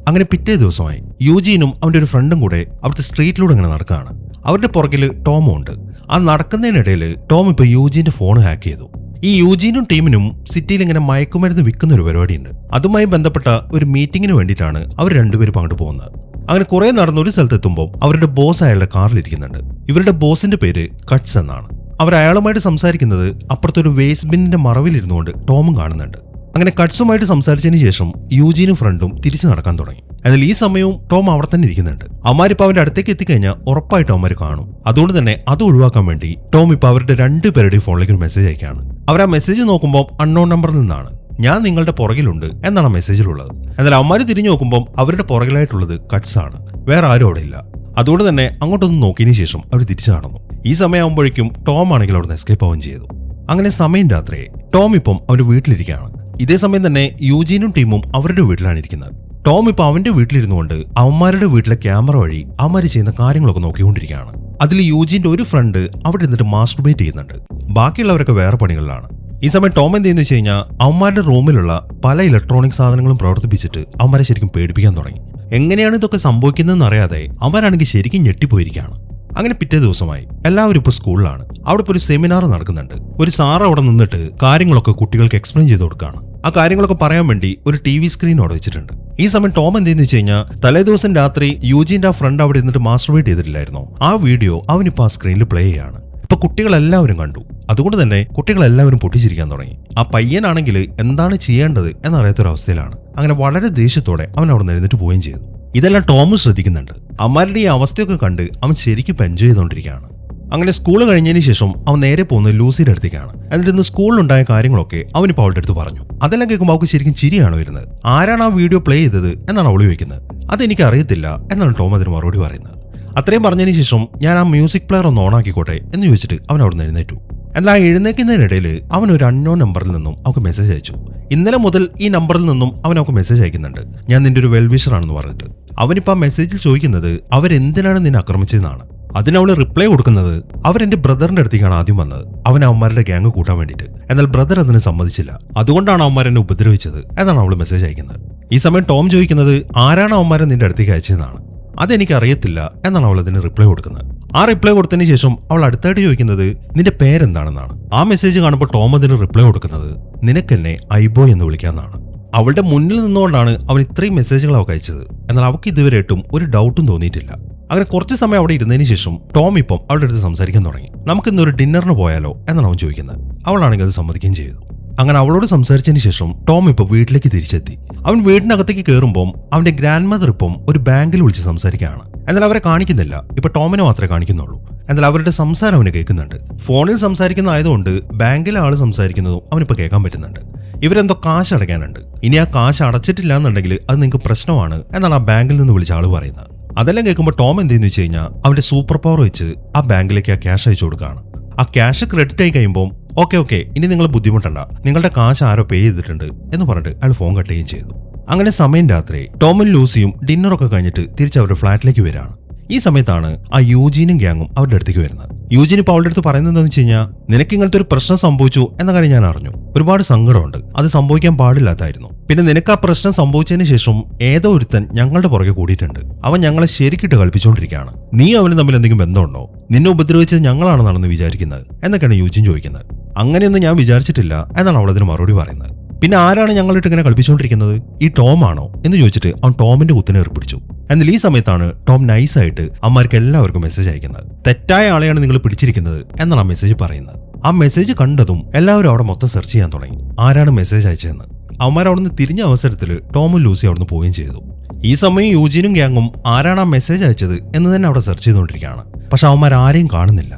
അങ്ങനെ പിറ്റേ ദിവസമായി യൂജീനും അവന്റെ ഒരു ഫ്രണ്ടും കൂടെ അവിടുത്തെ സ്ട്രീറ്റിലൂടെ ഇങ്ങനെ നടക്കുകയാണ്. അവരുടെ പുറകിൽ ടോമും ഉണ്ട്. ആ നടക്കുന്നതിനിടയിൽ ടോം ഇപ്പൊ യൂജീന്റെ ഫോൺ ഹാക്ക് ചെയ്തു. ഈ യൂജീനും ടീമിനും സിറ്റിയിൽ ഇങ്ങനെ മയക്കുമരുന്ന് വിൽക്കുന്ന ഒരു പരിപാടിയുണ്ട്. അതുമായി ബന്ധപ്പെട്ട ഒരു മീറ്റിംഗിന് വേണ്ടിയിട്ടാണ് അവർ രണ്ടുപേരും അങ്ങോട്ട് പോകുന്നത്. അങ്ങനെ കുറെ നടന്ന ഒരു സ്ഥലത്തെത്തുമ്പോൾ അവരുടെ ബോസ് അയാളുടെ കാറിലിരിക്കുന്നുണ്ട്. ഇവരുടെ ബോസിന്റെ പേര് കട്ട്സ് എന്നാണ്. അവർ അയാളുമായിട്ട് സംസാരിക്കുന്നത് അപ്പുറത്തൊരു വേസ്റ്റ് ബിന്നിന്റെ മറവിലിരുന്നുകൊണ്ട് ടോമും കാണുന്നുണ്ട്. അങ്ങനെ കട്ട്സുമായിട്ട് സംസാരിച്ചതിന് ശേഷം യൂജീനും ഫ്രണ്ടും തിരിച്ചു നടക്കാൻ തുടങ്ങി. എന്നാൽ ഈ സമയവും ടോം അവിടെ തന്നെ ഇരിക്കുന്നുണ്ട്. അവന്മാരിപ്പോ അവന്റെ അടുത്തേക്ക് എത്തിക്കഴിഞ്ഞാൽ ഉറപ്പായിട്ട് അവന്മാർ കാണും. അതുകൊണ്ട് തന്നെ അത് ഒഴിവാക്കാൻ വേണ്ടി ടോം ഇപ്പൊ അവരുടെ രണ്ടുപേരുടെയും ഫോണിലേക്ക് ഒരു മെസ്സേജ് അയക്കുകയാണ്. അവർ ആ മെസ്സേജ് നോക്കുമ്പോൾ അൺനോൺ നമ്പറിൽ നിന്നാണ്. ഞാൻ നിങ്ങളുടെ പുറകിലുണ്ട് എന്നാണ് മെസ്സേജിലുള്ളത്. എന്നാൽ അവന്മാർ തിരിഞ്ഞു നോക്കുമ്പോൾ അവരുടെ പുറകിലായിട്ടുള്ളത് കട്ട്സ് ആണ്. വേറെ ആരും അവിടെ ഇല്ല. അതുകൊണ്ട് തന്നെ അങ്ങോട്ടൊന്ന് നോക്കിയതിനു ശേഷം അവർ തിരിച്ചു നടന്നു. ഈ സമയമാകുമ്പോഴേക്കും ടോം ആണെങ്കിൽ അവിടുന്ന് എസ്കേപ്പ് ആവുകയും ചെയ്തു. അങ്ങനെ സമയം രാത്രിയെ ടോം ഇപ്പം അവന്റെ വീട്ടിലിരിക്കുകയാണ്. ഇതേ സമയം തന്നെ യൂജീനും ടീമും അവരുടെ വീട്ടിലാണ് ഇരിക്കുന്നത്. ടോം ഇപ്പൊ അവന്റെ വീട്ടിലിരുന്നുകൊണ്ട് അവന്മാരുടെ വീട്ടിലെ ക്യാമറ വഴി അവന്മാർ ചെയ്യുന്ന കാര്യങ്ങളൊക്കെ നോക്കിക്കൊണ്ടിരിക്കുകയാണ്. അതിൽ യൂജീന്റെ ഒരു ഫ്രണ്ട് അവിടെ ഇരുന്നിട്ട് മാസ്റ്റർബേറ്റ് ചെയ്യുന്നുണ്ട്. ബാക്കിയുള്ളവരൊക്കെ വേറെ പണികളിലാണ്. ഈ സമയം ടോം എന്ത് ചെയ്യുന്ന വെച്ച് കഴിഞ്ഞാൽ അവന്മാരുടെ റൂമിലുള്ള പല ഇലക്ട്രോണിക് സാധനങ്ങളും പ്രവർത്തിപ്പിച്ചിട്ട് അവന്മാരെ ശരിക്കും പേടിപ്പിക്കാൻ തുടങ്ങി. എങ്ങനെയാണ് ഇതൊക്കെ സംഭവിക്കുന്നതെന്ന് അറിയാതെ അവന്മാരാണെങ്കിൽ ശരിക്കും ഞെട്ടിപ്പോയിരിക്കുകയാണ്. അങ്ങനെ പിറ്റേ ദിവസമായി എല്ലാവരും ഇപ്പോൾ സ്കൂളിലാണ്. അവിടെ ഇപ്പോൾ ഒരു സെമിനാർ നടക്കുന്നുണ്ട്. ഒരു സാർ അവിടെ നിന്നിട്ട് കാര്യങ്ങളൊക്കെ കുട്ടികൾക്ക് എക്സ്പ്ലെയിൻ ചെയ്ത് കൊടുക്കുകയാണ്. ആ കാര്യങ്ങളൊക്കെ പറയാൻ വേണ്ടി ഒരു TV സ്ക്രീൻ അവിടെ വെച്ചിട്ടുണ്ട്. ഈ സമയം ടോം എന്തെന്ന് വെച്ച് കഴിഞ്ഞാൽ തലേ ദിവസം രാത്രി യൂജീന്റെ ആ ഫ്രണ്ട് അവിടെ ഇരുന്നിട്ട് മാസ്റ്റർബേറ്റ് ചെയ്തിട്ടില്ലായിരുന്നോ, ആ വീഡിയോ അവനിപ്പോ ആ സ്ക്രീനിൽ പ്ലേ ചെയ്യാണ്. ഇപ്പൊ കുട്ടികളെല്ലാവരും കണ്ടു. അതുകൊണ്ട് തന്നെ കുട്ടികളെല്ലാവരും പൊട്ടിച്ചിരിക്കാൻ തുടങ്ങി. ആ പയ്യനാണെങ്കിൽ എന്താണ് ചെയ്യേണ്ടത് എന്നറിയാത്തൊരവസ്ഥയിലാണ്. അങ്ങനെ വളരെ ദേഷ്യത്തോടെ അവൻ അവിടെ നിന്ന് എഴുന്നേറ്റ് പോവുകയും ചെയ്തു. ഇതെല്ലാം ടോമും ശ്രദ്ധിക്കുന്നുണ്ട്. അവന്മാരുടെ ഈ അവസ്ഥയൊക്കെ കണ്ട് അവൻ ശരിക്കും എൻജോയ് ചെയ്തുകൊണ്ടിരിക്കുകയാണ്. അങ്ങനെ സ്കൂൾ കഴിഞ്ഞതിന് ശേഷം അവൻ നേരെ പോകുന്നത് ലൂസിയുടെ അടുത്തേക്കാണ്. എന്നിട്ട് ഇന്ന് സ്കൂളിലുണ്ടായ കാര്യങ്ങളൊക്കെ അവനിപ്പോൾ അവളുടെ അടുത്ത് പറഞ്ഞു. അതെല്ലാം കേൾക്കുമ്പോൾ അവൾക്ക് ശരിക്കും ചിരിയാണ് വരുന്നത്. ആരാണ് ആ വീഡിയോ പ്ലേ ചെയ്തത് എന്നാണ് അവൾ ചോദിക്കുന്നത്. അതെനിക്ക് അറിയത്തില്ല എന്നാണ് ടോം അതിന് മറുപടി പറയുന്നത്. അത്രയും പറഞ്ഞതിന് ശേഷം ഞാൻ ആ മ്യൂസിക് പ്ലെയർ ഒന്ന് ഓണാക്കിക്കോട്ടെ എന്ന് ചോദിച്ചിട്ട് അവൻ അവിടെ നിന്ന് എഴുന്നേറ്റു. എന്നാൽ ആ എഴുന്നേക്കുന്നതിനിടയിൽ അവൻ ഒരു അൺനോൺ നമ്പറിൽ നിന്നും അവൾക്ക് മെസ്സേജ് അയച്ചു. ഇന്നലെ മുതൽ ഈ നമ്പറിൽ നിന്നും അവൻ അവൾക്ക് മെസ്സേജ് അയക്കുന്നുണ്ട്, ഞാൻ നിന്റെ ഒരു വെൽവിഷർ ആണെന്ന് പറഞ്ഞിട്ട്. അവനിപ്പോൾ ആ മെസ്സേജിൽ ചോദിക്കുന്നത് അവരെന്തിനാണ് നിന്നെ ആക്രമിച്ചതെന്നാണ്. അതിനവള് റിപ്ലൈ കൊടുക്കുന്നത് അവരെന്റെ ബ്രദറിന്റെ അടുത്തേക്കാണ് ആദ്യം വന്നത്, അവൻ അവന്മാരുടെ ഗ്യാങ് കൂട്ടാൻ വേണ്ടിയിട്ട്. എന്നാൽ ബ്രദർ അതിന് സമ്മതിച്ചില്ല. അതുകൊണ്ടാണ് അവന്മാരെന്നെ ഉപദ്രവിച്ചത് എന്നാണ് അവള് മെസ്സേജ് അയക്കുന്നത്. ഈ സമയം ടോം ചോദിക്കുന്നത് ആരാണ് അവന്മാരെ നിന്റെ അടുത്തേക്ക് അയച്ചതെന്നാണ്. അതെനിക്ക് അറിയത്തില്ല എന്നാണ് അവൾ അതിന് റിപ്ലൈ കൊടുക്കുന്നത്. ആ റിപ്ലൈ കൊടുത്തതിന് ശേഷം അവൾ അടുത്തായിട്ട് ചോദിക്കുന്നത് നിന്റെ പേരെന്താണെന്നാണ്. ആ മെസ്സേജ് കാണുമ്പോൾ ടോം അതിന് റിപ്ലൈ കൊടുക്കുന്നത് നിനക്കെന്നെ ഐബോ എന്ന് വിളിക്കാമെന്നാണ്. അവളുടെ മുന്നിൽ നിന്നുകൊണ്ടാണ് അവൻ ഇത്രയും മെസ്സേജുകൾ അവൾക്ക് അയച്ചത്. എന്നാൽ അവൾക്ക് ഇതുവരെയായിട്ടും ഒരു ഡൗട്ടും തോന്നിയിട്ടില്ല. അങ്ങനെ കുറച്ച് സമയം അവിടെ ഇരുന്നതിന് ശേഷം ടോം ഇപ്പം അവളുടെ അടുത്ത് സംസാരിക്കാൻ തുടങ്ങി. നമുക്കിന്നൊരു ഡിന്നറിന് പോയാലോ എന്നാണ് അവൻ ചോദിക്കുന്നത്. അവളാണെങ്കിൽ അത് സമ്മതിക്കുകയും ചെയ്തു. അങ്ങനെ അവളോട് സംസാരിച്ചതിന് ശേഷം ടോം ഇപ്പൊ വീട്ടിലേക്ക് തിരിച്ചെത്തി. അവൻ വീടിനകത്തേക്ക് കയറുമ്പോൾ അവന്റെ ഗ്രാൻഡ് മദർ ഇപ്പം ഒരു ബാങ്കിൽ വിളിച്ച് സംസാരിക്കുകയാണ്. എന്നാൽ അവരെ കാണിക്കുന്നില്ല. ഇപ്പൊ ടോമിനെ മാത്രമേ കാണിക്കുന്നുള്ളൂ. എന്നാൽ അവരുടെ സംസാരം അവന് കേൾക്കുന്നുണ്ട്. ഫോണിൽ സംസാരിക്കുന്ന ആയതുകൊണ്ട് ബാങ്കിലെ ആള് സംസാരിക്കുന്നതും അവനിപ്പോൾ കേൾക്കാൻ പറ്റുന്നുണ്ട്. ഇവരെന്തോ കാശ് അടയ്ക്കാനുണ്ട്. ഇനി ആ കാശ് അടച്ചിട്ടില്ല എന്നുണ്ടെങ്കിൽ അത് നിങ്ങൾക്ക് പ്രശ്നമാണ് എന്നാണ് ആ ബാങ്കിൽ നിന്ന് വിളിച്ച ആള് പറയുന്നത്. അതെല്ലാം കേൾക്കുമ്പോൾ ടോം എന്തെന്ന് വെച്ച് കഴിഞ്ഞാൽ അവന്റെ സൂപ്പർ പവർ വെച്ച് ആ ബാങ്കിലേക്ക് ആ ക്യാഷ് അയച്ചു കൊടുക്കുകയാണ്. ആ ക്യാഷ് ക്രെഡിറ്റ് ആയി കഴിയുമ്പോൾ ഓക്കെ ഇനി നിങ്ങൾ ബുദ്ധിമുട്ടണ്ട, നിങ്ങളുടെ കാശ് ആരോ പേ ചെയ്തിട്ടുണ്ട് എന്ന് പറഞ്ഞിട്ട് അയാൾ ഫോൺ കട്ട് ചെയ്യുകയും ചെയ്തു. അങ്ങനെ സമയം രാത്രി ടോമും ലൂസിയും ഡിന്നറൊക്കെ കഴിഞ്ഞിട്ട് തിരിച്ച് അവരുടെ ഫ്ലാറ്റിലേക്ക് വരികയാണ്. ഈ സമയത്താണ് ആ യൂജീനും ഗ്യാങ്ങും അവരുടെ അടുത്തേക്ക് വരുന്നത്. യൂജീൻ ഇപ്പോൾ അവളുടെ അടുത്ത് പറയുന്നത് എന്താണെന്ന് വെച്ച് കഴിഞ്ഞാൽ, നിനക്ക് ഇങ്ങനത്തെ ഒരു പ്രശ്നം സംഭവിച്ചു എന്ന കാര്യം ഞാൻ അറിഞ്ഞു. ഒരുപാട് സങ്കടമുണ്ട്, അത് സംഭവിക്കാൻ പാടില്ലാത്തായിരുന്നു. പിന്നെ നിനക്ക് ആ പ്രശ്നം സംഭവിച്ചതിന് ശേഷം ഏതോ ഒരുത്തൻ ഞങ്ങളുടെ പുറകെ കൂടിയിട്ടുണ്ട്. അവൻ ഞങ്ങളെ ശരിക്കിട്ട് കളിപ്പിച്ചുകൊണ്ടിരിക്കുകയാണ്. നീ അവന് തമ്മിൽ എന്തെങ്കിലും ബന്ധമുണ്ടോ? നിന്നെ ഉപദ്രവിച്ചത് ഞങ്ങളാണെന്നാണെന്ന് വിചാരിക്കുന്നത് എന്നൊക്കെയാണ് യൂജീൻ ചോദിക്കുന്നത്. അങ്ങനെയൊന്നും ഞാൻ വിചാരിച്ചിട്ടില്ല എന്നാണ് അവളതിന് മറുപടി പറയുന്നത്. പിന്നെ ആരാണ് ഞങ്ങളിട്ട് ഇങ്ങനെ കളിപ്പിച്ചുകൊണ്ടിരിക്കുന്നത്? ഈ ടോം ആണോ എന്ന് ചോദിച്ചിട്ട് അവൻ ടോമിന്റെ കുത്തിനെ ഏർപ്പിടിച്ചു. എന്നാൽ ഈ സമയത്താണ് ടോം നൈസായിട്ട് അമ്മമാർക്ക് എല്ലാവർക്കും മെസ്സേജ് അയക്കുന്നത്. തെറ്റായ ആളെയാണ് നിങ്ങൾ പിടിച്ചിരിക്കുന്നത് എന്നാണ് ആ മെസ്സേജ് പറയുന്നത്. ആ മെസ്സേജ് കണ്ടതും എല്ലാവരും അവിടെ മൊത്തം സെർച്ച് ചെയ്യാൻ തുടങ്ങി, ആരാണ് മെസ്സേജ് അയച്ചതെന്ന്. അവന്മാർ അവിടുന്ന് തിരിഞ്ഞ അവസരത്തിൽ ടോമും ലൂസി അവിടുന്ന് പോവുകയും ചെയ്തു. ഈ സമയം യൂജീനും ഗ്യാങ്ങും ആരാണ് ആ മെസ്സേജ് അയച്ചത് എന്ന് തന്നെ അവിടെ സെർച്ച് ചെയ്തുകൊണ്ടിരിക്കുകയാണ്. പക്ഷെ അവന്മാർ ആരെയും കാണുന്നില്ല.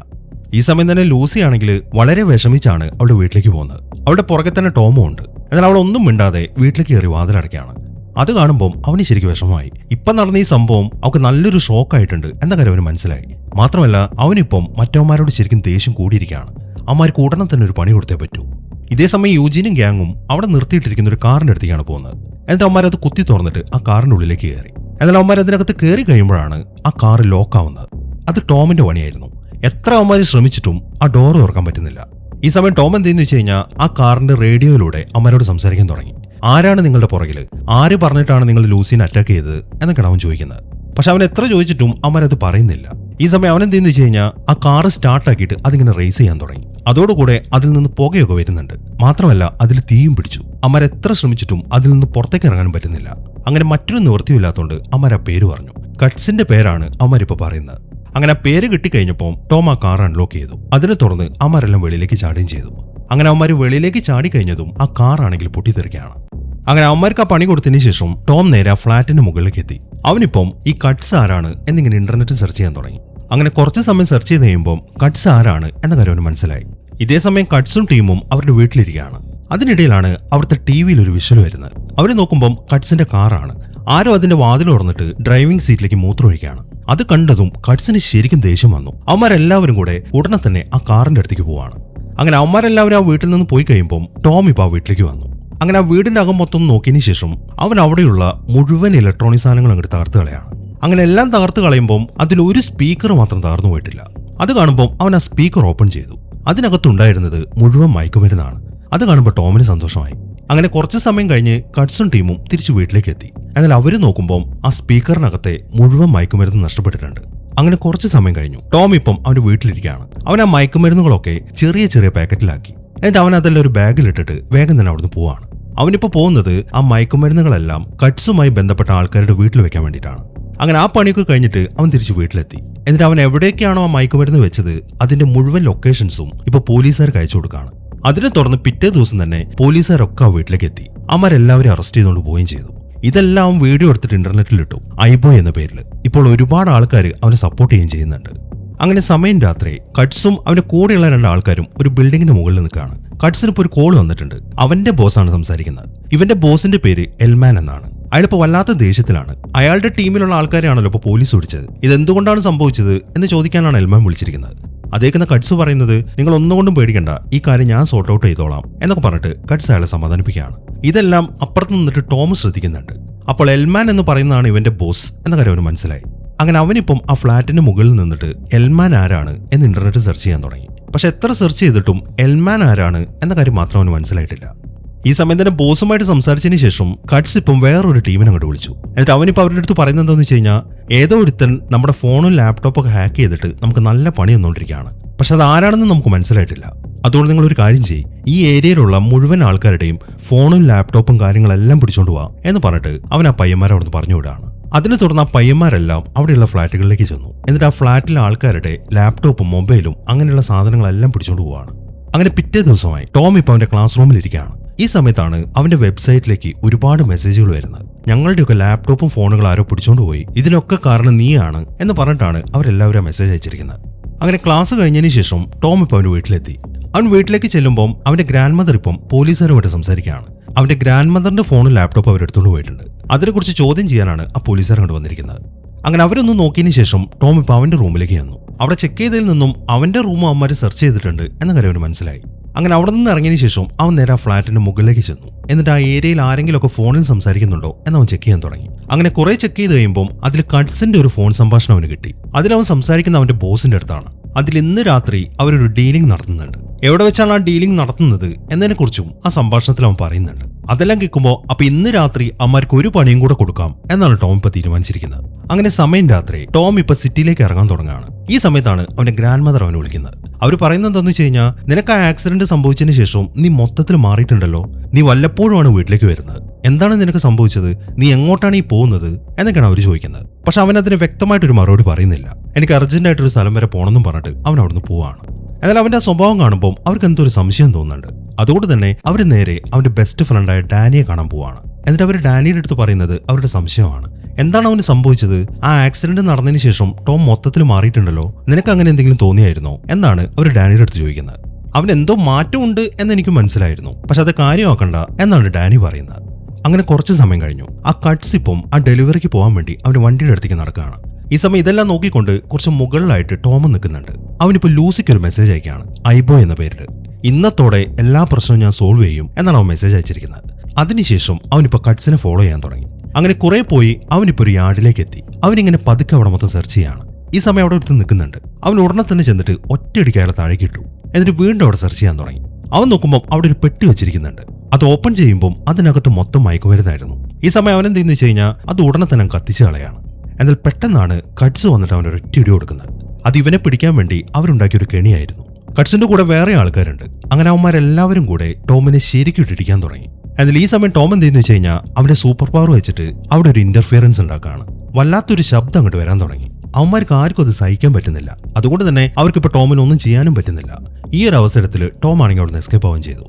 ഈ സമയം തന്നെ ലൂസി ആണെങ്കിൽ വളരെ വിഷമിച്ചാണ് അവളുടെ വീട്ടിലേക്ക് പോകുന്നത്. അവളുടെ പുറകെ തന്നെ ടോമും ഉണ്ട്. എന്നാൽ അവൾ ഒന്നും മിണ്ടാതെ വീട്ടിലേക്ക് കയറി വാതിലടയ്ക്കാണ്. അത് കാണുമ്പോൾ അവന് ശരിക്കും വിഷമമായി. ഇപ്പം നടന്ന ഈ സംഭവം അവൾക്ക് നല്ലൊരു ഷോക്കായിട്ടുണ്ട് എന്ന കാര്യം അവന് മനസ്സിലായി. മാത്രമല്ല അവനിപ്പം മറ്റവന്മാരോട് ശരിക്കും ദേഷ്യം കൂടിയിരിക്കുകയാണ്. അവന്മാർക്ക് ഉടനെ തന്നെ ഒരു പണി കൊടുത്തേ പറ്റൂ. ഇതേസമയം യൂജീനും ഗ്യാങ്ങും അവിടെ നിർത്തിയിട്ടിരിക്കുന്ന ഒരു കാറിന്റെ അടുത്തേക്കാണ് പോകുന്നത്. എന്നിട്ട് അവന്മാരത് കുത്തി തുറന്നിട്ട് ആ കാറിന്റെ ഉള്ളിലേക്ക് കയറി. എന്നാൽ അവന്മാർ അതിനകത്ത് കയറി കഴിയുമ്പോഴാണ് ആ കാറ് ലോക്കാവുന്നത്. അത് ടോമിന്റെ പണിയായിരുന്നു. എത്ര അവന്മാർ ശ്രമിച്ചിട്ടും ആ ഡോർ തുറക്കാൻ പറ്റുന്നില്ല. ഈ സമയം ടോം എന്തെന്ന് വെച്ച് കഴിഞ്ഞാൽ ആ കാറിന്റെ റേഡിയോയിലൂടെ അമ്മരോട് സംസാരിക്കാൻ തുടങ്ങി. ആരാണ് നിങ്ങളുടെ പുറകിൽ? ആര് പറഞ്ഞിട്ടാണ് നിങ്ങൾ ലൂസിനെ അറ്റാക്ക് ചെയ്തത് എന്നൊക്കെയാണ് അവൻ ചോദിക്കുന്നത്. പക്ഷെ അവൻ എത്ര ചോദിച്ചിട്ടും അമ്മരത് പറയുന്നില്ല. ഈ സമയം അവൻ എന്തെന്ന് വെച്ച് കഴിഞ്ഞാൽ ആ കാറ് സ്റ്റാർട്ടാക്കിയിട്ട് അതിങ്ങനെ റേസ് ചെയ്യാൻ തുടങ്ങി. അതോടുകൂടെ അതിൽ നിന്ന് പുകയൊക്കെ വരുന്നുണ്ട്. മാത്രമല്ല അതിൽ തീയും പിടിച്ചു. അമ്മരെത്ര ശ്രമിച്ചിട്ടും അതിൽ നിന്ന് പുറത്തേക്ക് ഇറങ്ങാനും പറ്റുന്നില്ല. അങ്ങനെ മറ്റൊരു നിവൃത്തിയില്ലാത്തതുകൊണ്ട് അമ്മര പേര് പറഞ്ഞു. കട്ട്സിന്റെ പേരാണ് അമ്മരിപ്പോ പറയുന്നത്. അങ്ങനെ ആ പേര് കിട്ടിക്കഴിഞ്ഞപ്പോൾ ടോം ആ കാർ അൺലോക്ക് ചെയ്തു. അതിനെ തുടർന്ന് അമ്മരെല്ലാം വെളിയിലേക്ക് ചാടുകയും ചെയ്തു. അങ്ങനെ അവന്മാർ വെളിയിലേക്ക് ചാടിക്കഴിഞ്ഞതും ആ കാറാണെങ്കിൽ പൊട്ടിത്തെറിക്കുകയാണ്. അങ്ങനെ അവന്മാർക്ക് ആ പണി കൊടുത്തതിന് ശേഷം ടോം നേരെ ആ ഫ്ളാറ്റിന്റെ മുകളിലേക്ക് എത്തി. അവനിപ്പം ഈ കട്ട്സ് ആരാണ് എന്നിങ്ങനെ ഇന്റർനെറ്റ് സെർച്ച് ചെയ്യാൻ തുടങ്ങി. അങ്ങനെ കുറച്ച് സമയം സെർച്ച് ചെയ്ത് കഴിയുമ്പോൾ കട്ട്സ് ആരാണ് എന്ന കാര്യം അവന് മനസ്സിലായി. ഇതേസമയം കട്ട്സും ടീമും അവരുടെ വീട്ടിലിരിക്കുകയാണ്. അതിനിടയിലാണ് അവിടുത്തെ ടിവിയിൽ ഒരു വിഷ്വൽ വരുന്നത്. അവർ നോക്കുമ്പോൾ കട്ട്സിന്റെ കാറാണ്. ആരോ അതിന്റെ വാതിൽ തുറന്നിട്ട് ഡ്രൈവിംഗ് സീറ്റിലേക്ക് മൂത്രമൊഴിക്കുകയാണ്. അത് കണ്ടതും കട്ട്സിന് ശരിക്കും ദേഷ്യം വന്നു. അവന്മാരെല്ലാവരും കൂടെ ഉടനെ തന്നെ ആ കാറിന്റെ അടുത്തേക്ക് പോവാണ്. അങ്ങനെ അവന്മാരെല്ലാവരും ആ വീട്ടിൽ നിന്ന് പോയി കഴിയുമ്പോൾ ടോം ഇപ്പോൾ ആ വീട്ടിലേക്ക് വന്നു. അങ്ങനെ ആ വീടിന്റെ അകം മൊത്തം നോക്കിയതിന് ശേഷം അവൻ അവിടെയുള്ള മുഴുവൻ ഇലക്ട്രോണിക് സാധനങ്ങൾ അങ്ങോട്ട് തകർത്ത് കളയാണ്. അങ്ങനെ എല്ലാം തകർത്ത് കളയുമ്പോൾ അതിലൊരു സ്പീക്കർ മാത്രം തകർന്നു പോയിട്ടില്ല. അത് കാണുമ്പോൾ അവൻ ആ സ്പീക്കർ ഓപ്പൺ ചെയ്തു. അതിനകത്തുണ്ടായിരുന്നത് മുഴുവൻ മയക്കുമരുന്നാണ്. അത് കാണുമ്പോൾ ടോമിന് സന്തോഷമായി. അങ്ങനെ കുറച്ച് സമയം കഴിഞ്ഞ് കട്ട്സും ടീമും തിരിച്ചു വീട്ടിലേക്ക് എത്തി. എന്നാൽ അവര് നോക്കുമ്പോൾ ആ സ്പീക്കറിനകത്തെ മുഴുവൻ മയക്കുമരുന്ന് നഷ്ടപ്പെട്ടിട്ടുണ്ട്. അങ്ങനെ കുറച്ച് സമയം കഴിഞ്ഞു. ടോം ഇപ്പം അവന്റെ വീട്ടിലിരിക്കുകയാണ്. അവൻ ആ മയക്കുമരുന്നുകളൊക്കെ ചെറിയ ചെറിയ പാക്കറ്റിലാക്കി. എന്നിട്ട് അവൻ അതെല്ലാം ഒരു ബാഗിലിട്ടിട്ട് വേഗം തന്നെ അവിടുന്ന് പോവാണ്. അവനിപ്പോൾ പോകുന്നത് ആ മയക്കുമരുന്നുകളെല്ലാം കട്ട്സുമായി ബന്ധപ്പെട്ട ആൾക്കാരുടെ വീട്ടിൽ വെക്കാൻ വേണ്ടിയിട്ടാണ്. അങ്ങനെ ആ പണിയൊക്കെ കഴിഞ്ഞിട്ട് അവൻ തിരിച്ച് വീട്ടിലെത്തി. എന്നിട്ട് അവൻ എവിടേക്കാണോ ആ മയക്കുമരുന്ന് വെച്ചത് അതിന്റെ മുഴുവൻ ലൊക്കേഷൻസും ഇപ്പൊ പോലീസുകാർക്ക് അയച്ചു കൊടുക്കുകയാണ്. അതിനെ തുടർന്ന് പിറ്റേ ദിവസം തന്നെ പോലീസുകാരൊക്കെ ആ വീട്ടിലേക്ക് എത്തി. അവരെല്ലാവരും അറസ്റ്റ് ചെയ്തുകൊണ്ട് പോവുകയും ചെയ്തു. ഇതെല്ലാം വീഡിയോ എടുത്തിട്ട് ഇന്റർനെറ്റിലിട്ടു, ഐബോയ് എന്ന പേരിൽ. ഇപ്പോൾ ഒരുപാട് ആൾക്കാർ അവനെ സപ്പോർട്ട് ചെയ്യുകയും ചെയ്യുന്നുണ്ട്. അങ്ങനെ സമയം രാത്രി കട്ട്സും അവന്റെ കൂടെയുള്ള 2 ആൾക്കാരും ഒരു ബിൽഡിങ്ങിന്റെ മുകളിൽ നിൽക്കുകയാണ്. കട്ട്സിന് ഇപ്പോൾ ഒരു കോൾ വന്നിട്ടുണ്ട്. അവന്റെ ബോസാണ് സംസാരിക്കുന്നത്. ഇവന്റെ ബോസിന്റെ പേര് എൽമാൻ എന്നാണ്. അയാളിപ്പോൾ വല്ലാത്ത ദേഷ്യത്തിലാണ്. അയാളുടെ ടീമിലുള്ള ആൾക്കാരെയാണല്ലോ ഇപ്പോൾ പോലീസ് ഓടിച്ചത്. ഇതെന്തുകൊണ്ടാണ് സംഭവിച്ചത് എന്ന് ചോദിക്കാനാണ് എൽമാൻ വിളിച്ചിരിക്കുന്നത്. അതേക്കുന്ന കട്ട്സ് പറയുന്നത്, നിങ്ങൾ ഒന്നുകൊണ്ടും പേടിക്കണ്ട, ഈ കാര്യം ഞാൻ സോർട്ട് ഔട്ട് ചെയ്തോളാം എന്നൊക്കെ പറഞ്ഞിട്ട് കട്ട്സ് അയാളെ സമാധാനിപ്പിക്കുകയാണ്. ഇതെല്ലാം അപ്പുറത്ത് നിന്നിട്ട് ടോം ശ്രദ്ധിക്കുന്നുണ്ട്. അപ്പോൾ എൽമാൻ എന്ന് പറയുന്നതാണ് ഇവന്റെ ബോസ് എന്ന കാര്യം അവന് മനസ്സിലായി. അങ്ങനെ അവനിപ്പം ആ ഫ്ളാറ്റിന്റെ മുകളിൽ നിന്നിട്ട് എൽമാൻ ആരാണ് എന്ന് ഇന്റർനെറ്റ് സെർച്ച് ചെയ്യാൻ തുടങ്ങി. പക്ഷെ എത്ര സെർച്ച് ചെയ്തിട്ടും എൽമാൻ ആരാണ് എന്ന കാര്യം മാത്രം അവന് മനസ്സിലായിട്ടില്ല. ഈ സമയം തന്നെ ബോസുമായിട്ട് സംസാരിച്ചതിന് ശേഷം കട്ട്സ് ഇപ്പം വേറൊരു ടീമിനെ അങ്ങോട്ട് വിളിച്ചു. എന്നിട്ട് അവനിപ്പോൾ അവരുടെ അടുത്ത് പറയുന്നത് എന്താണെന്ന് വെച്ച് കഴിഞ്ഞാൽ, ഏതോ ഒരുത്തൻ നമ്മുടെ ഫോണും ലാപ്ടോപ്പൊക്കെ ഹാക്ക് ചെയ്തിട്ട് നമുക്ക് നല്ല പണി വന്നുകൊണ്ടിരിക്കുകയാണ്. പക്ഷെ അത് ആരാണെന്ന് നമുക്ക് മനസ്സിലായിട്ടില്ല. അതുകൊണ്ട് നിങ്ങൾ ഒരു കാര്യം ചെയ്യും, ഈ ഏരിയയിലുള്ള മുഴുവൻ ആൾക്കാരുടെയും ഫോണും ലാപ്ടോപ്പും കാര്യങ്ങളെല്ലാം പിടിച്ചോണ്ട് പോവാ എന്ന് പറഞ്ഞിട്ട് അവൻ ആ പയ്യന്മാരെ അവിടുന്ന് പറഞ്ഞു വിടുകയാണ്. അതിനെ തുടർന്ന് ആ പയ്യന്മാരെല്ലാം അവിടെയുള്ള ഫ്ളാറ്റുകളിലേക്ക് ചെന്നു. എന്നിട്ട് ആ ഫ്ളാറ്റിലെ ആൾക്കാരുടെ ലാപ്ടോപ്പും മൊബൈലും അങ്ങനെയുള്ള സാധനങ്ങളെല്ലാം പിടിച്ചോണ്ട് പോവാണ്. അങ്ങനെ പിറ്റേ ദിവസമായി ടോം ഇപ്പോൾ അവന്റെ ക്ലാസ് റൂമിലിരിക്കുകയാണ്. ഈ സമയത്താണ് അവന്റെ വെബ്സൈറ്റിലേക്ക് ഒരുപാട് മെസ്സേജുകൾ വരുന്നത്. ഞങ്ങളുടെയൊക്കെ ലാപ്ടോപ്പും ഫോണുകൾ ആരോ പിടിച്ചോണ്ട് പോയി, ഇതിനൊക്കെ കാരണം നീയാണ് എന്ന് പറഞ്ഞിട്ടാണ് അവരെല്ലാവരും മെസ്സേജ് അയച്ചിരിക്കുന്നത്. അങ്ങനെ ക്ലാസ് കഴിഞ്ഞതിന് ശേഷം ടോം ഇപ്പോൾ അവന്റെ വീട്ടിലെത്തി. അവൻ വീട്ടിലേക്ക് ചെല്ലുമ്പോൾ അവന്റെ ഗ്രാൻഡ് മദർ ഇപ്പം പോലീസുകാരുമായിട്ട് സംസാരിക്കുകയാണ്. അവന്റെ ഗ്രാൻഡ് മദറിന്റെ ഫോണും ലാപ്ടോപ്പ് അവരെടുത്തുകൊണ്ട് പോയിട്ടുണ്ട്. അതിനെക്കുറിച്ച് ചോദ്യം ചെയ്യാനാണ് ആ പോലീസുകാർ കൊണ്ടുവന്നിരിക്കുന്നത്. അങ്ങനെ അവരൊന്നും നോക്കിയതിന് ശേഷം ടോം ഇപ്പോൾ അവന്റെ റൂമിലേക്ക് ചെന്നു. അവിടെ ചെക്ക് ചെയ്തതിൽ നിന്നും അവന്റെ റൂം അവന്മാർ സെർച്ച് ചെയ്തിട്ടുണ്ട് എന്ന കാര്യം അവന് മനസ്സിലായി. അങ്ങനെ അവിടെ നിന്ന് ഇറങ്ങിയതിന് ശേഷം അവൻ നേരെ ആ ഫ്ലാറ്റിന്റെ മുകളിലേക്ക് ചെന്നു. എന്നിട്ട് ആ ഏരിയയിൽ ആരെങ്കിലുമൊക്കെ ഫോണിൽ സംസാരിക്കുന്നുണ്ടോ എന്നവൻ ചെക്ക് ചെയ്യാൻ തുടങ്ങി. അങ്ങനെ കുറെ ചെക്ക് ചെയ്ത് കഴിയുമ്പോൾ അതിൽ കട്സിന്റെ ഒരു ഫോൺ സംഭാഷണം അവന് കിട്ടി. അതിലവൻ സംസാരിക്കുന്ന അവന്റെ ബോസിന്റെ അടുത്താണ്. അതിൽ ഇന്ന് രാത്രി അവരൊരു ഡീലിംഗ് നടത്തുന്നുണ്ട്. എവിടെ വെച്ചാണ് ആ ഡീലിംഗ് നടത്തുന്നത് എന്നതിനെക്കുറിച്ചും ആ സംഭാഷണത്തിൽ അവൻ പറയുന്നുണ്ട്. അതെല്ലാം കേൾക്കുമ്പോൾ അപ്പൊ ഇന്ന് രാത്രി അമ്മമാർക്ക് ഒരു പണിയും കൂടെ കൊടുക്കാം എന്നാണ് ടോം ഇപ്പൊ തീരുമാനിച്ചിരിക്കുന്നത്. അങ്ങനെ സമയം രാത്രി ടോം ഇപ്പൊ സിറ്റിയിലേക്ക് ഇറങ്ങാൻ തുടങ്ങുകയാണ്. ഈ സമയത്താണ് അവന്റെ ഗ്രാൻഡ് മദർ അവനെ വിളിക്കുന്നത്. അവർ പറയുന്നത് എന്താണെന്ന് വെച്ച് കഴിഞ്ഞാൽ, നിനക്ക് ആ ആക്സിഡന്റ് സംഭവിച്ചതിന് ശേഷം നീ മൊത്തത്തിൽ മാറിയിട്ടുണ്ടല്ലോ. നീ വല്ലപ്പോഴുമാണ് വീട്ടിലേക്ക് വരുന്നത്. എന്താണ് നിനക്ക് സംഭവിച്ചത്? നീ എങ്ങോട്ടാണ് ഈ പോകുന്നത് എന്നൊക്കെയാണ് അവർ ചോദിക്കുന്നത്. പക്ഷെ അവൻ അതിന് വ്യക്തമായിട്ടൊരു മറുപടി പറയുന്നില്ല. എനിക്ക് അർജന്റായിട്ടൊരു സ്ഥലം വരെ പോകണമെന്നും പറഞ്ഞിട്ട് അവൻ അവിടുന്ന് പോവാണ്. എന്നാൽ അവന്റെ ആ സ്വഭാവം കാണുമ്പോൾ അവർക്ക് എന്തോ ഒരു സംശയം തോന്നുന്നുണ്ട്. അതുകൊണ്ട് തന്നെ അവർ നേരെ അവന്റെ ബെസ്റ്റ് ഫ്രണ്ടായ ഡാനിയെ കാണാൻ പോവാണ്. എന്നിട്ട് അവർ ഡാനിയുടെ അടുത്ത് പറയുന്നത് അവരുടെ സംശയമാണ്. എന്താണ് അവന് സംഭവിച്ചത്? ആ ആക്സിഡന്റ് നടന്നതിന് ശേഷം ടോം മൊത്തത്തിൽ മാറിയിട്ടുണ്ടല്ലോ. നിനക്ക് അങ്ങനെ എന്തെങ്കിലും തോന്നിയായിരുന്നോ എന്നാണ് അവർ ഡാനിയുടെ അടുത്ത് ചോദിക്കുന്നത്. അവൻ എന്തോ മാറ്റമുണ്ട് എന്ന് എനിക്ക് മനസ്സിലായിരുന്നു, പക്ഷെ അത് കാര്യമാക്കണ്ട എന്നാണ് ഡാനി പറയുന്നത്. അങ്ങനെ കുറച്ച് സമയം കഴിഞ്ഞു. ആ കട്സ് ഇപ്പം ആ ഡെലിവറിക്ക് പോകാൻ വേണ്ടി അവന്റെ വണ്ടിയുടെ അടുത്തേക്ക് നടക്കുകയാണ്. ഈ സമയം ഇതെല്ലാം നോക്കിക്കൊണ്ട് കുറച്ച് മുകളിലായിട്ട് ടോം നിൽക്കുന്നുണ്ട്. അവനിപ്പോൾ ലൂസിക്ക് ഒരു മെസ്സേജ് അയക്കുകയാണ്, ഐബോ എന്ന പേരിൽ. ഇന്നത്തോടെ എല്ലാ പ്രശ്നവും ഞാൻ സോൾവ് ചെയ്യും എന്നാണ് അവൻ മെസ്സേജ് അയച്ചിരിക്കുന്നത്. അതിനുശേഷം അവനിപ്പോൾ കട്സിനെ ഫോളോ ചെയ്യാൻ തുടങ്ങി. അങ്ങനെ കുറെ പോയി അവനിപ്പോൾ ഒരു യാർഡിലേക്ക് എത്തി. അവനിങ്ങനെ പതുക്കെ അവിടെ മൊത്തം സെർച്ച് ചെയ്യാണ്. ഈ സമയം അവിടെ അടുത്ത് നിൽക്കുന്നുണ്ട്. അവൻ ഉടനെ തന്നെ ചെന്നിട്ട് ഒറ്റയടിക്ക് അയാളെ താഴേക്ക് ഇട്ടു. എന്നിട്ട് വീണ്ടും അവിടെ സെർച്ച് ചെയ്യാൻ തുടങ്ങി. അവൻ നോക്കുമ്പോൾ അവിടെ ഒരു പെട്ടി വെച്ചിരിക്കുന്നുണ്ട്. അത് ഓപ്പൺ ചെയ്യുമ്പോൾ അതിനകത്ത് മൊത്തം മയക്കുമരുന്നായിരുന്നു. ഈ സമയം അവൻ എന്തെന്ന് വെച്ച് കഴിഞ്ഞാൽ അത് ഉടനെ തന്നെ കത്തിച്ചു കളയാണ്. എന്നാൽ പെട്ടെന്നാണ് കട്സ് വന്നിട്ട് അവൻ ഒരു ഒറ്റ ഇടി കൊടുക്കുന്നത്. അത് ഇവനെ പിടിക്കാൻ വേണ്ടി അവരുണ്ടാക്കിയ ഒരു കെണിയായിരുന്നു. കട്സിന്റെ കൂടെ വേറെ ആൾക്കാരുണ്ട്. അങ്ങനെ അവന്മാരെല്ലാവരും കൂടെ ടോമിനെ ശരിക്കും ഇട്ടിരിക്കാൻ തുടങ്ങി. എന്നാൽ ഈ സമയം ടോം എന്തെന്ന് വെച്ച് കഴിഞ്ഞാൽ അവന്റെ സൂപ്പർ പവർ വെച്ചിട്ട് അവിടെ ഒരു ഇന്റർഫിയറൻസ് ഉണ്ടാക്കുകയാണ്. വല്ലാത്തൊരു ശബ്ദം അങ്ങോട്ട് വരാൻ തുടങ്ങി. അവന്മാർക്ക് ആർക്കും അത് സഹിക്കാൻ പറ്റുന്നില്ല. അതുകൊണ്ട് തന്നെ അവർക്കിപ്പോൾ ടോമിനൊന്നും ചെയ്യാനും പറ്റുന്നില്ല. ഈ ഒരു അവസരത്തിൽ ടോം ആണെങ്കിൽ അവിടെ നിന്ന് എസ്കേപ്പ് ആവുകയും ചെയ്തു.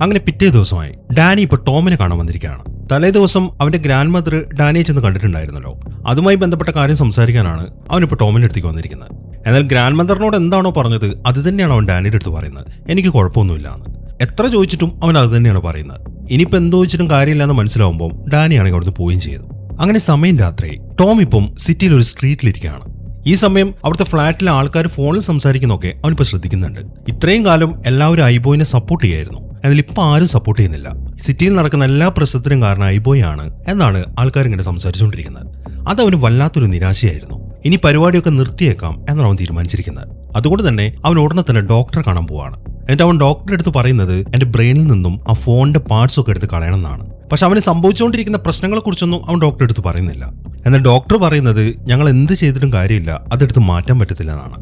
അങ്ങനെ പിറ്റേ ദിവസമായി ഡാനി ഇപ്പോൾ ടോമിനെ കാണാൻ വന്നിരിക്കുകയാണ്. തലേ ദിവസം അവന്റെ ഗ്രാൻഡ് മദർ ഡാനിയെ ചെന്ന് കണ്ടിട്ടുണ്ടായിരുന്നല്ലോ. അതുമായി ബന്ധപ്പെട്ട കാര്യം സംസാരിക്കാനാണ് അവനിപ്പോൾ ടോമിന്റെ അടുത്തേക്ക് വന്നിരിക്കുന്നത്. എന്നാൽ ഗ്രാൻഡ് മദറിനോട് എന്താണോ പറഞ്ഞത് അത് തന്നെയാണ് അവൻ ഡാനിയുടെ അടുത്ത് പറയുന്നത്. എനിക്ക് കുഴപ്പമൊന്നുമില്ല എന്ന്. എത്ര ചോദിച്ചിട്ടും അവൻ അത് തന്നെയാണ് പറയുന്നത്. ഇനിയിപ്പോൾ എന്തോ ചോദിച്ചിട്ടും കാര്യമില്ല എന്ന് മനസ്സിലാവുമ്പോൾ ഡാനിയാണെങ്കിൽ അവിടുന്ന് പോവുകയും ചെയ്തു. അങ്ങനെ സമയം രാത്രി ടോം ഇപ്പം സിറ്റിയിൽ ഒരു സ്ട്രീറ്റിലിരിക്കുകയാണ്. ഈ സമയം അവിടുത്തെ ഫ്ളാറ്റിലെ ആൾക്കാർ ഫോണിൽ സംസാരിക്കുന്നൊക്കെ അവനിപ്പോൾ ശ്രദ്ധിക്കുന്നുണ്ട്. ഇത്രയും കാലം എല്ലാവരും ഐബോയിനെ സപ്പോർട്ട് ചെയ്യായിരുന്നു. എന്നാൽ ഇപ്പം ആരും സപ്പോർട്ട് ചെയ്യുന്നില്ല. സിറ്റിയിൽ നടക്കുന്ന എല്ലാ പ്രശ്നത്തിനും കാരണം ഐബോയ് ആണ് എന്നാണ് ആൾക്കാർ ഇങ്ങനെ സംസാരിച്ചുകൊണ്ടിരിക്കുന്നത്. അതവന് വല്ലാത്തൊരു നിരാശയായിരുന്നു. ഇനി പരിപാടിയൊക്കെ നിർത്തിയേക്കാം എന്നാണ് അവൻ തീരുമാനിച്ചിരിക്കുന്നത്. അതുകൊണ്ട് തന്നെ അവൻ ഉടനെ തന്നെ ഡോക്ടറെ കാണാൻ പോവാണ്. എന്നിട്ട് അവൻ ഡോക്ടറെ അടുത്ത് പറയുന്നത് എന്റെ ബ്രെയിനിൽ നിന്നും ആ ഫോണിന്റെ പാർട്സ് ഒക്കെ എടുത്ത് കളയണം എന്നാണ്. പക്ഷെ അവന് സംഭവിച്ചുകൊണ്ടിരിക്കുന്ന പ്രശ്നങ്ങളെ കുറിച്ചൊന്നും അവൻ ഡോക്ടറെ അടുത്ത് പറയുന്നില്ല. എന്നാൽ ഡോക്ടർ പറയുന്നത് ഞങ്ങൾ എന്ത് ചെയ്തിട്ടും കാര്യമില്ല, അതെടുത്ത് മാറ്റാൻ പറ്റത്തില്ല എന്നാണ്.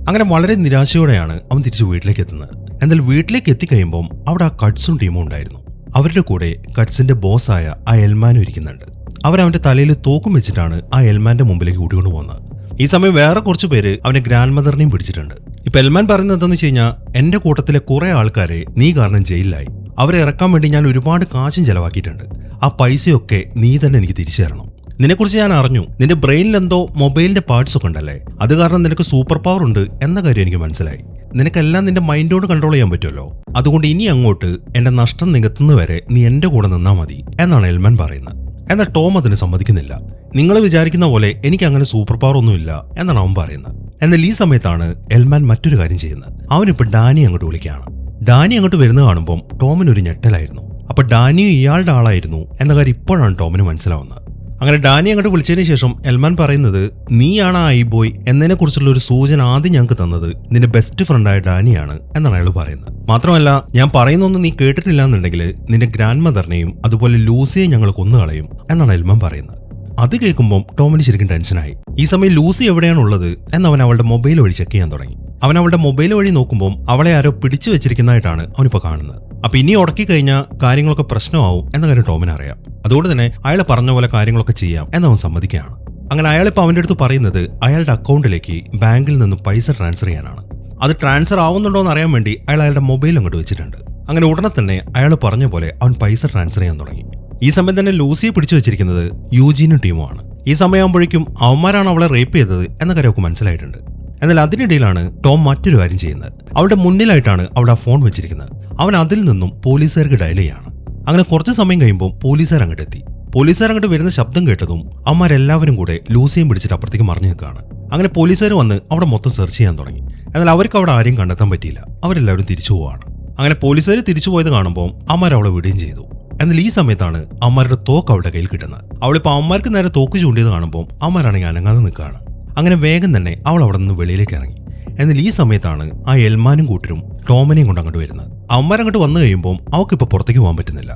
അങ്ങനെ വളരെ നിരാശയോടെയാണ് അവൻ തിരിച്ച് വീട്ടിലേക്ക് എത്തുന്നത്. എന്നാൽ വീട്ടിലേക്ക് എത്തിക്കഴിയുമ്പോൾ അവിടെ ആ കട്സും ടീമും ഉണ്ടായിരുന്നു. അവരുടെ കൂടെ കട്സിന്റെ ബോസായ ആ എൽമാനും ഇരിക്കുന്നുണ്ട്. അവരവന്റെ തലയിൽ തോക്കും വെച്ചിട്ടാണ് ആ എൽമാന്റെ മുമ്പിലേക്ക് കൂട്ടിക്കൊണ്ടു പോകുന്നത്. ഈ സമയം വേറെ കുറച്ച് പേര് അവന്റെ ഗ്രാൻഡ് മദറിനെയും പിടിച്ചിട്ടുണ്ട്. ഇപ്പൊ എൽമാൻ പറയുന്നത് എന്താണെന്ന് വെച്ച് കഴിഞ്ഞാൽ, എന്റെ കൂട്ടത്തിലെ കുറെ ആൾക്കാരെ നീ കാരണം ജയിലിലായി. അവരെ ഇറക്കാൻ വേണ്ടി ഞാൻ ഒരുപാട് കാശും ചെലവാക്കിയിട്ടുണ്ട്. ആ പൈസയൊക്കെ നീ തന്നെ എനിക്ക് തിരിച്ചു തരണം. നിന്നെക്കുറിച്ച് ഞാൻ അറിഞ്ഞു. നിന്റെ ബ്രെയിനിൽ എന്തോ മൊബൈലിന്റെ പാർട്സ് ഒക്കെ ഉണ്ടല്ലേ, അത് കാരണം നിനക്ക് സൂപ്പർ പവർ ഉണ്ട് എന്ന കാര്യം എനിക്ക് മനസ്സിലായി. നിനക്കെല്ലാം നിന്റെ മൈൻഡോട് കൺട്രോൾ ചെയ്യാൻ പറ്റുമല്ലോ. അതുകൊണ്ട് ഇനി അങ്ങോട്ട് എന്റെ നഷ്ടം നികത്തുന്നവരെ നീ എന്റെ കൂടെ നിന്നാ മതി എന്നാണ് എൽമാൻ പറയുന്നത്. എന്നാൽ ടോം അതിന് സമ്മതിക്കുന്നില്ല. നിങ്ങൾ വിചാരിക്കുന്ന പോലെ എനിക്ക് അങ്ങനെ സൂപ്പർ പവർ ഒന്നുമില്ല എന്നാണ് അവൻ പറയുന്നത്. എന്നാൽ ഈ സമയത്താണ് എൽമാൻ മറ്റൊരു കാര്യം ചെയ്യുന്നത്. അവനിപ്പോൾ ഡാനി അങ്ങോട്ട് വിളിക്കുകയാണ്. ഡാനി അങ്ങോട്ട് വരുന്നത് കാണുമ്പോൾ ടോമിനൊരു ഞെട്ടലായിരുന്നു. അപ്പൊ ഡാനിയും ഇയാളുടെ ആളായിരുന്നു എന്ന കാര്യം ഇപ്പോഴാണ് ടോമിന് മനസ്സിലാവുന്നത്. അങ്ങനെ ഡാനി അങ്ങോട്ട് വിളിച്ചതിന് ശേഷം എൽമാൻ പറയുന്നത്, നീയാണ് ആ ഐബോയ് എന്നതിനെ കുറിച്ചുള്ള ഒരു സൂചന ആദ്യം ഞങ്ങൾക്ക് തന്നത് നിന്റെ ബെസ്റ്റ് ഫ്രണ്ടായ ഡാനിയാണ് എന്നാണ് അയാൾ പറയുന്നത്. മാത്രമല്ല, ഞാൻ പറയുന്നൊന്നും നീ കേട്ടിട്ടില്ല എന്നുണ്ടെങ്കിൽ നിന്റെ ഗ്രാൻഡ് മദറിനെയും അതുപോലെ ലൂസിയെ ഞങ്ങൾ കൊന്നുകളയും എന്നാണ് എൽമാൻ പറയുന്നത്. അത് കേൾക്കുമ്പോൾ ടോമിന് ശരിക്കും ടെൻഷനായി. ഈ സമയം ലൂസി എവിടെയാണുള്ളത് എന്നവൻ അവളുടെ മൊബൈൽ വഴി ചെക്ക് ചെയ്യാൻ തുടങ്ങി. അവൻ അവളുടെ മൊബൈൽ വഴി നോക്കുമ്പോൾ അവളെ ആരോ പിടിച്ചു വെച്ചിരിക്കുന്നതായിട്ടാണ് അവനിപ്പോൾ കാണുന്നത്. അപ്പൊ ഇനി ഉടക്കി കഴിഞ്ഞാൽ കാര്യങ്ങളൊക്കെ പ്രശ്നമാവും എന്ന കാര്യം ടോമിന് അറിയാം. അതുകൊണ്ട് തന്നെ അയാൾ പറഞ്ഞ പോലെ കാര്യങ്ങളൊക്കെ ചെയ്യാം എന്നവൻ സമ്മതിക്കുകയാണ്. അങ്ങനെ അയാളിപ്പോൾ അവൻ്റെ അടുത്ത് പറയുന്നത് അയാളുടെ അക്കൗണ്ടിലേക്ക് ബാങ്കിൽ നിന്ന് പൈസ ട്രാൻസ്ഫർ ചെയ്യാനാണ്. അത് ട്രാൻസ്ഫർ ആവുന്നുണ്ടോ എന്ന് അറിയാൻ വേണ്ടി അയാളുടെ മൊബൈൽ അങ്ങോട്ട് വെച്ചിട്ടുണ്ട്. അങ്ങനെ ഉടനെ തന്നെ അയാൾ പറഞ്ഞ പോലെ അവൻ പൈസ ട്രാൻസ്ഫർ ചെയ്യാൻ തുടങ്ങി. ഈ സമയം തന്നെ ലൂസിയെ പിടിച്ചു വെച്ചിരിക്കുന്നത് യൂജീനും ടീമുമാണ്. ഈ സമയമാകുമ്പോഴേക്കും അവന്മാരാണ് അവളെ റേപ്പ് ചെയ്തത് എന്ന കാര്യം അവർക്ക് മനസ്സിലായിട്ടുണ്ട്. എന്നാൽ അതിനിടയിലാണ് ടോം മറ്റൊരു കാര്യം ചെയ്യുന്നത്. അവളുടെ മുന്നിലായിട്ടാണ് അവിടെ ആ ഫോൺ വെച്ചിരിക്കുന്നത്. അവൻ അതിൽ നിന്നും പോലീസുകാർക്ക് ഡയൽ ചെയ്യാണ്. അങ്ങനെ കുറച്ച് സമയം കഴിയുമ്പോൾ പോലീസുകാർ അങ്ങോട്ട് എത്തി. പോലീസുകാർ അങ്ങോട്ട് വരുന്ന ശബ്ദം കേട്ടതും അമ്മമാരെല്ലാവരും കൂടെ ലൂസിയും പിടിച്ചിട്ട് അപ്പുറത്തേക്ക് മറിഞ്ഞു നിൽക്കുകയാണ്. അങ്ങനെ പോലീസുകാർ വന്ന് അവിടെ മൊത്തം സെർച്ച് ചെയ്യാൻ തുടങ്ങി. എന്നാൽ അവർക്ക് അവിടെ ആരെയും കണ്ടെത്താൻ പറ്റിയില്ല. അവരെല്ലാവരും തിരിച്ചു പോവാണ്. അങ്ങനെ പോലീസുകാർ തിരിച്ചു പോയത് കാണുമ്പോൾ അമ്മമാർ അവളെ വിടുകയും ചെയ്തു. എന്നാൽ ഈ സമയത്താണ് അമ്മമാരുടെ തോക്ക് അവളുടെ കയ്യിൽ കിട്ടുന്നത്. അവളിപ്പോൾ അമ്മമാർക്ക് നേരെ തോക്ക് ചൂണ്ടിയത് കാണുമ്പോൾ അമ്മമാരാണെങ്കിൽ അനങ്ങാതെ നിൽക്കുകയാണ്. അങ്ങനെ വേഗം തന്നെ അവൾ അവിടെ നിന്ന് വെളിയിലേക്ക് ഇറങ്ങി. എന്നാൽ ഈ സമയത്താണ് ആ എൽമാനും കൂട്ടരും ടോമിനെയും കൊണ്ട് അങ്ങോട്ട് വരുന്നത്. അമ്മമാരങ്ങോട്ട് വന്നു കഴിയുമ്പോൾ അവൾക്കിപ്പോൾ പുറത്തേക്ക് പോകാൻ പറ്റുന്നില്ല.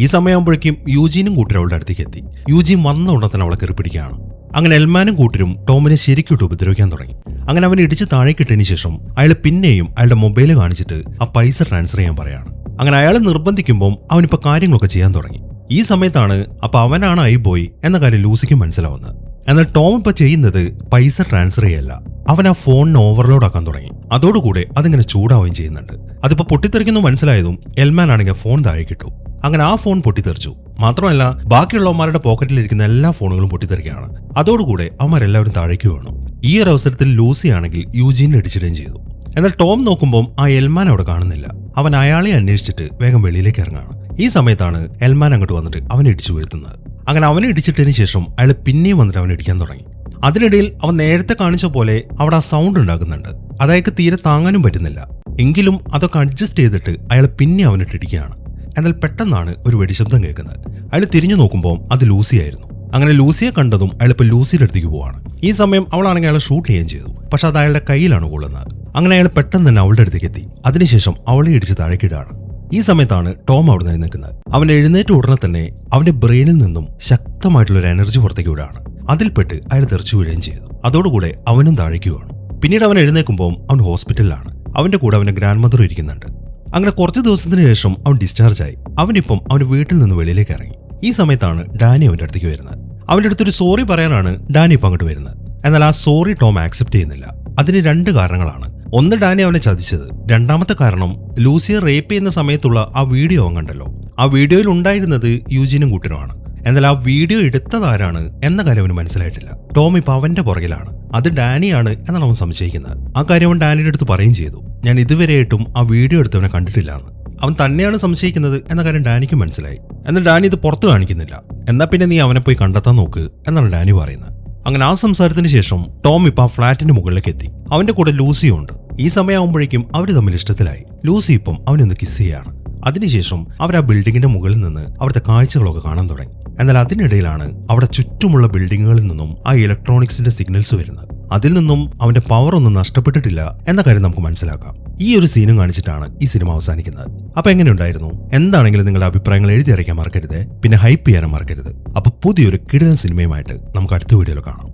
ഈ സമയമാകുമ്പോഴേക്കും യൂജീനും കൂട്ടരും അവളുടെ അടുത്തേക്ക് എത്തി. യൂജീൻ വന്ന ഉടനെ തന്നെ അവളെ കയറി പിടിക്കുകയാണ്. അങ്ങനെ എൽമാനും കൂട്ടരും ടോമിനെ ശരിക്കും ഉപദ്രവിക്കാൻ തുടങ്ങി. അങ്ങനെ അവനെ ഇടിച്ച് താഴേക്കിട്ടതിന് ശേഷം അയാൾ പിന്നെയും അയാളുടെ മൊബൈൽ കാണിച്ചിട്ട് ആ പൈസ ട്രാൻസ്ഫർ ചെയ്യാൻ പറയാണ്. അങ്ങനെ അയാൾ നിർബന്ധിക്കുമ്പോൾ അവനിപ്പോൾ കാര്യങ്ങളൊക്കെ ചെയ്യാൻ തുടങ്ങി. ഈ സമയത്താണ് അപ്പോൾ അവനാണ് ഐ ബോയ് എന്ന കാര്യം ലൂസിക്ക് മനസ്സിലാവുന്നത്. എന്നാൽ ടോം ഇപ്പോൾ ചെയ്യുന്നത് പൈസ ട്രാൻസ്ഫർ ചെയ്യല്ല, അവൻ ആ ഫോണിന് ഓവർലോഡ് ആക്കാൻ തുടങ്ങി. അതോടുകൂടെ അതിങ്ങനെ ചൂടാവുകയും ചെയ്യുന്നുണ്ട്. അതിപ്പോൾ പൊട്ടിത്തെറിക്കുന്നു മനസ്സിലായതും എൽമാൻ ആണെങ്കിൽ ഫോൺ താഴേക്കിട്ടു. അങ്ങനെ ആ ഫോൺ പൊട്ടിത്തെറിച്ചു. മാത്രമല്ല ബാക്കിയുള്ളവന്മാരുടെ പോക്കറ്റിലിരിക്കുന്ന എല്ലാ ഫോണുകളും പൊട്ടിത്തെറിക്കുകയാണ്. അതോടുകൂടെ അവന്മാരെല്ലാവരും താഴേക്ക് വീണു. ഈ ഒരു അവസരത്തിൽ ലൂസി ആണെങ്കിൽ യൂജീനെ ഇടിച്ചിടുകയും ചെയ്തു. എന്നാൽ ടോം നോക്കുമ്പോൾ ആ എൽമാൻ അവിടെ കാണുന്നില്ല. അവൻ അയാളെ അന്വേഷിച്ചിട്ട് വേഗം വെളിയിലേക്ക് ഇറങ്ങാണ്. ഈ സമയത്താണ് എൽമാൻ അങ്ങോട്ട് വന്നിട്ട് അവനെ ഇടിച്ചു വീഴ്ത്തുന്നത്. അങ്ങനെ അവനെ ഇടിച്ചിട്ടതിന് ശേഷം അയാൾ പിന്നെയും വന്നിട്ട് അവനെ ഇടിക്കാൻ തുടങ്ങി. അതിനിടയിൽ അവൻ നേരത്തെ കാണിച്ച പോലെ അവിടെ ആ സൗണ്ട് ഉണ്ടാക്കുന്നുണ്ട്. അതയാൾക്ക് തീരെ താങ്ങാനും പറ്റുന്നില്ല. എങ്കിലും അതൊക്കെ അഡ്ജസ്റ്റ് ചെയ്തിട്ട് അയാൾ പിന്നെ അവനിട്ട് ഇടിക്കുകയാണ്. എന്നാൽ പെട്ടെന്നാണ് ഒരു വെടിശബ്ദം കേൾക്കുന്നത്. അയാൾ തിരിഞ്ഞു നോക്കുമ്പോൾ അത് ലൂസിയായിരുന്നു. അങ്ങനെ ലൂസിയെ കണ്ടതും അയാൾ ഇപ്പോൾ ലൂസിയുടെ അടുത്തേക്ക് പോവാണ്. ഈ സമയം അവളാണെങ്കിൽ അയാളെ ഷൂട്ട് ചെയ്യുകയും ചെയ്തു. പക്ഷെ അത് അയാളുടെ കയ്യിലാണ് കൊള്ളുന്നത്. അങ്ങനെ അയാൾ പെട്ടെന്ന് തന്നെ അവളുടെ അടുത്തേക്ക് എത്തി. അതിനുശേഷം അവളെ ഇടിച്ച് താഴേക്കിടാണ്. ഈ സമയത്താണ് ടോം അവിടെ നിന്ന് എഴുന്നേൽക്കുന്നത്. അവൻ എഴുന്നേറ്റ ഉടനെ തന്നെ അവന്റെ ബ്രെയിനിൽ നിന്നും ശക്തമായിട്ടുള്ള ഒരു എനർജി പുറത്തേക്ക് വിടുകയാണ്. അതിൽപ്പെട്ട് അയാൾ തെറിച്ചു വീഴുകയും ചെയ്തു. അതോടുകൂടെ അവനും താഴേക്ക് വീണു. പിന്നീട് അവൻ എഴുന്നേൽക്കുമ്പോൾ അവൻ ഹോസ്പിറ്റലിലാണ്. അവന്റെ കൂടെ അവന്റെ ഗ്രാൻഡ് മദർ ഇരിക്കുന്നുണ്ട്. അങ്ങനെ കുറച്ച് ദിവസത്തിന് ശേഷം അവൻ ഡിസ്ചാർജ് ആയി. അവനിപ്പം അവന്റെ വീട്ടിൽ നിന്ന് വെളിയിലേക്ക് ഇറങ്ങി. ഈ സമയത്താണ് ഡാനി അവന്റെ അടുത്തേക്ക് വരുന്നത്. അവന്റെ അടുത്തൊരു സോറി പറയാനാണ് ഡാനി ഇപ്പം അങ്ങോട്ട് വരുന്നത്. എന്നാൽ ആ സോറി ടോം ആക്സെപ്റ്റ് ചെയ്യുന്നില്ല. അതിന് 2 കാരണങ്ങളാണ്. ഒന്ന്, ഡാനി അവനെ ചതിച്ചത്. രണ്ടാമത്തെ കാരണം ലൂസിയെ റേപ്പ് ചെയ്യുന്ന സമയത്തുള്ള ആ വീഡിയോ അവൻ കണ്ടല്ലോ. ആ വീഡിയോയിൽ ഉണ്ടായിരുന്നത് യൂജീനും കൂട്ടരുമാണ്. എന്നാൽ ആ വീഡിയോ എടുത്തതാരാണ് എന്ന കാര്യം അവന് മനസ്സിലായിട്ടില്ല. ടോം ഇപ്പം അവന്റെ പുറകിലാണ്. അത് ഡാനിയാണ് എന്നാണ് അവൻ സംശയിക്കുന്നത്. ആ കാര്യം അവൻ ഡാനിയുടെ അടുത്ത് പറയുകയും ചെയ്തു. ഞാൻ ഇതുവരെയായിട്ടും ആ വീഡിയോ എടുത്തവനെ കണ്ടിട്ടില്ല എന്ന്. അവൻ തന്നെയാണ് സംശയിക്കുന്നത് എന്ന കാര്യം ഡാനിക്ക് മനസ്സിലായി. എന്നാൽ ഡാനി ഇത് പുറത്ത് കാണിക്കുന്നില്ല. എന്നാ പിന്നെ നീ അവനെ പോയി കണ്ടെത്താൻ നോക്ക് എന്നാണ് ഡാനി പറയുന്നത്. അങ്ങനെ ആ സംസാരത്തിന് ശേഷം ടോം ഇപ്പം ആ ഫ്ളാറ്റിന്റെ മുകളിലേക്ക് എത്തി. അവന്റെ കൂടെ ലൂസിയും ഉണ്ട്. ഈ സമയമാകുമ്പോഴേക്കും അവർ തമ്മിൽ ഇഷ്ടത്തിലായി. ലൂസി ഇപ്പം അവനൊന്ന് കിസ് ചെയ്യാണ്. അതിനുശേഷം അവർ ആ ബിൽഡിങ്ങിന്റെ മുകളിൽ നിന്ന് അവിടുത്തെ കാഴ്ചകളൊക്കെ കാണാൻ തുടങ്ങി. എന്നാൽ അതിനിടയിലാണ് അവിടെ ചുറ്റുമുള്ള ബിൽഡിങ്ങുകളിൽ നിന്നും ആ ഇലക്ട്രോണിക്സിന്റെ സിഗ്നൽസ് വരുന്നത്. അതിൽ നിന്നും അവന്റെ പവർ ഒന്നും നഷ്ടപ്പെട്ടിട്ടില്ല എന്ന കാര്യം നമുക്ക് മനസ്സിലാക്കാം. ഈ ഒരു സീനും കാണിച്ചിട്ടാണ് ഈ സിനിമ അവസാനിക്കുന്നത്. അപ്പൊ എങ്ങനെയുണ്ടായിരുന്നു? എന്താണെങ്കിലും നിങ്ങളുടെ അഭിപ്രായങ്ങൾ എഴുതി അറിയിക്കാൻ മറക്കരുത്. പിന്നെ ഹൈപ്പ് ചെയ്യാനും മറക്കരുത്. അപ്പൊ പുതിയൊരു കിടിലൻ സിനിമയുമായിട്ട് നമുക്ക് അടുത്ത വീഡിയോയിൽ കാണാം.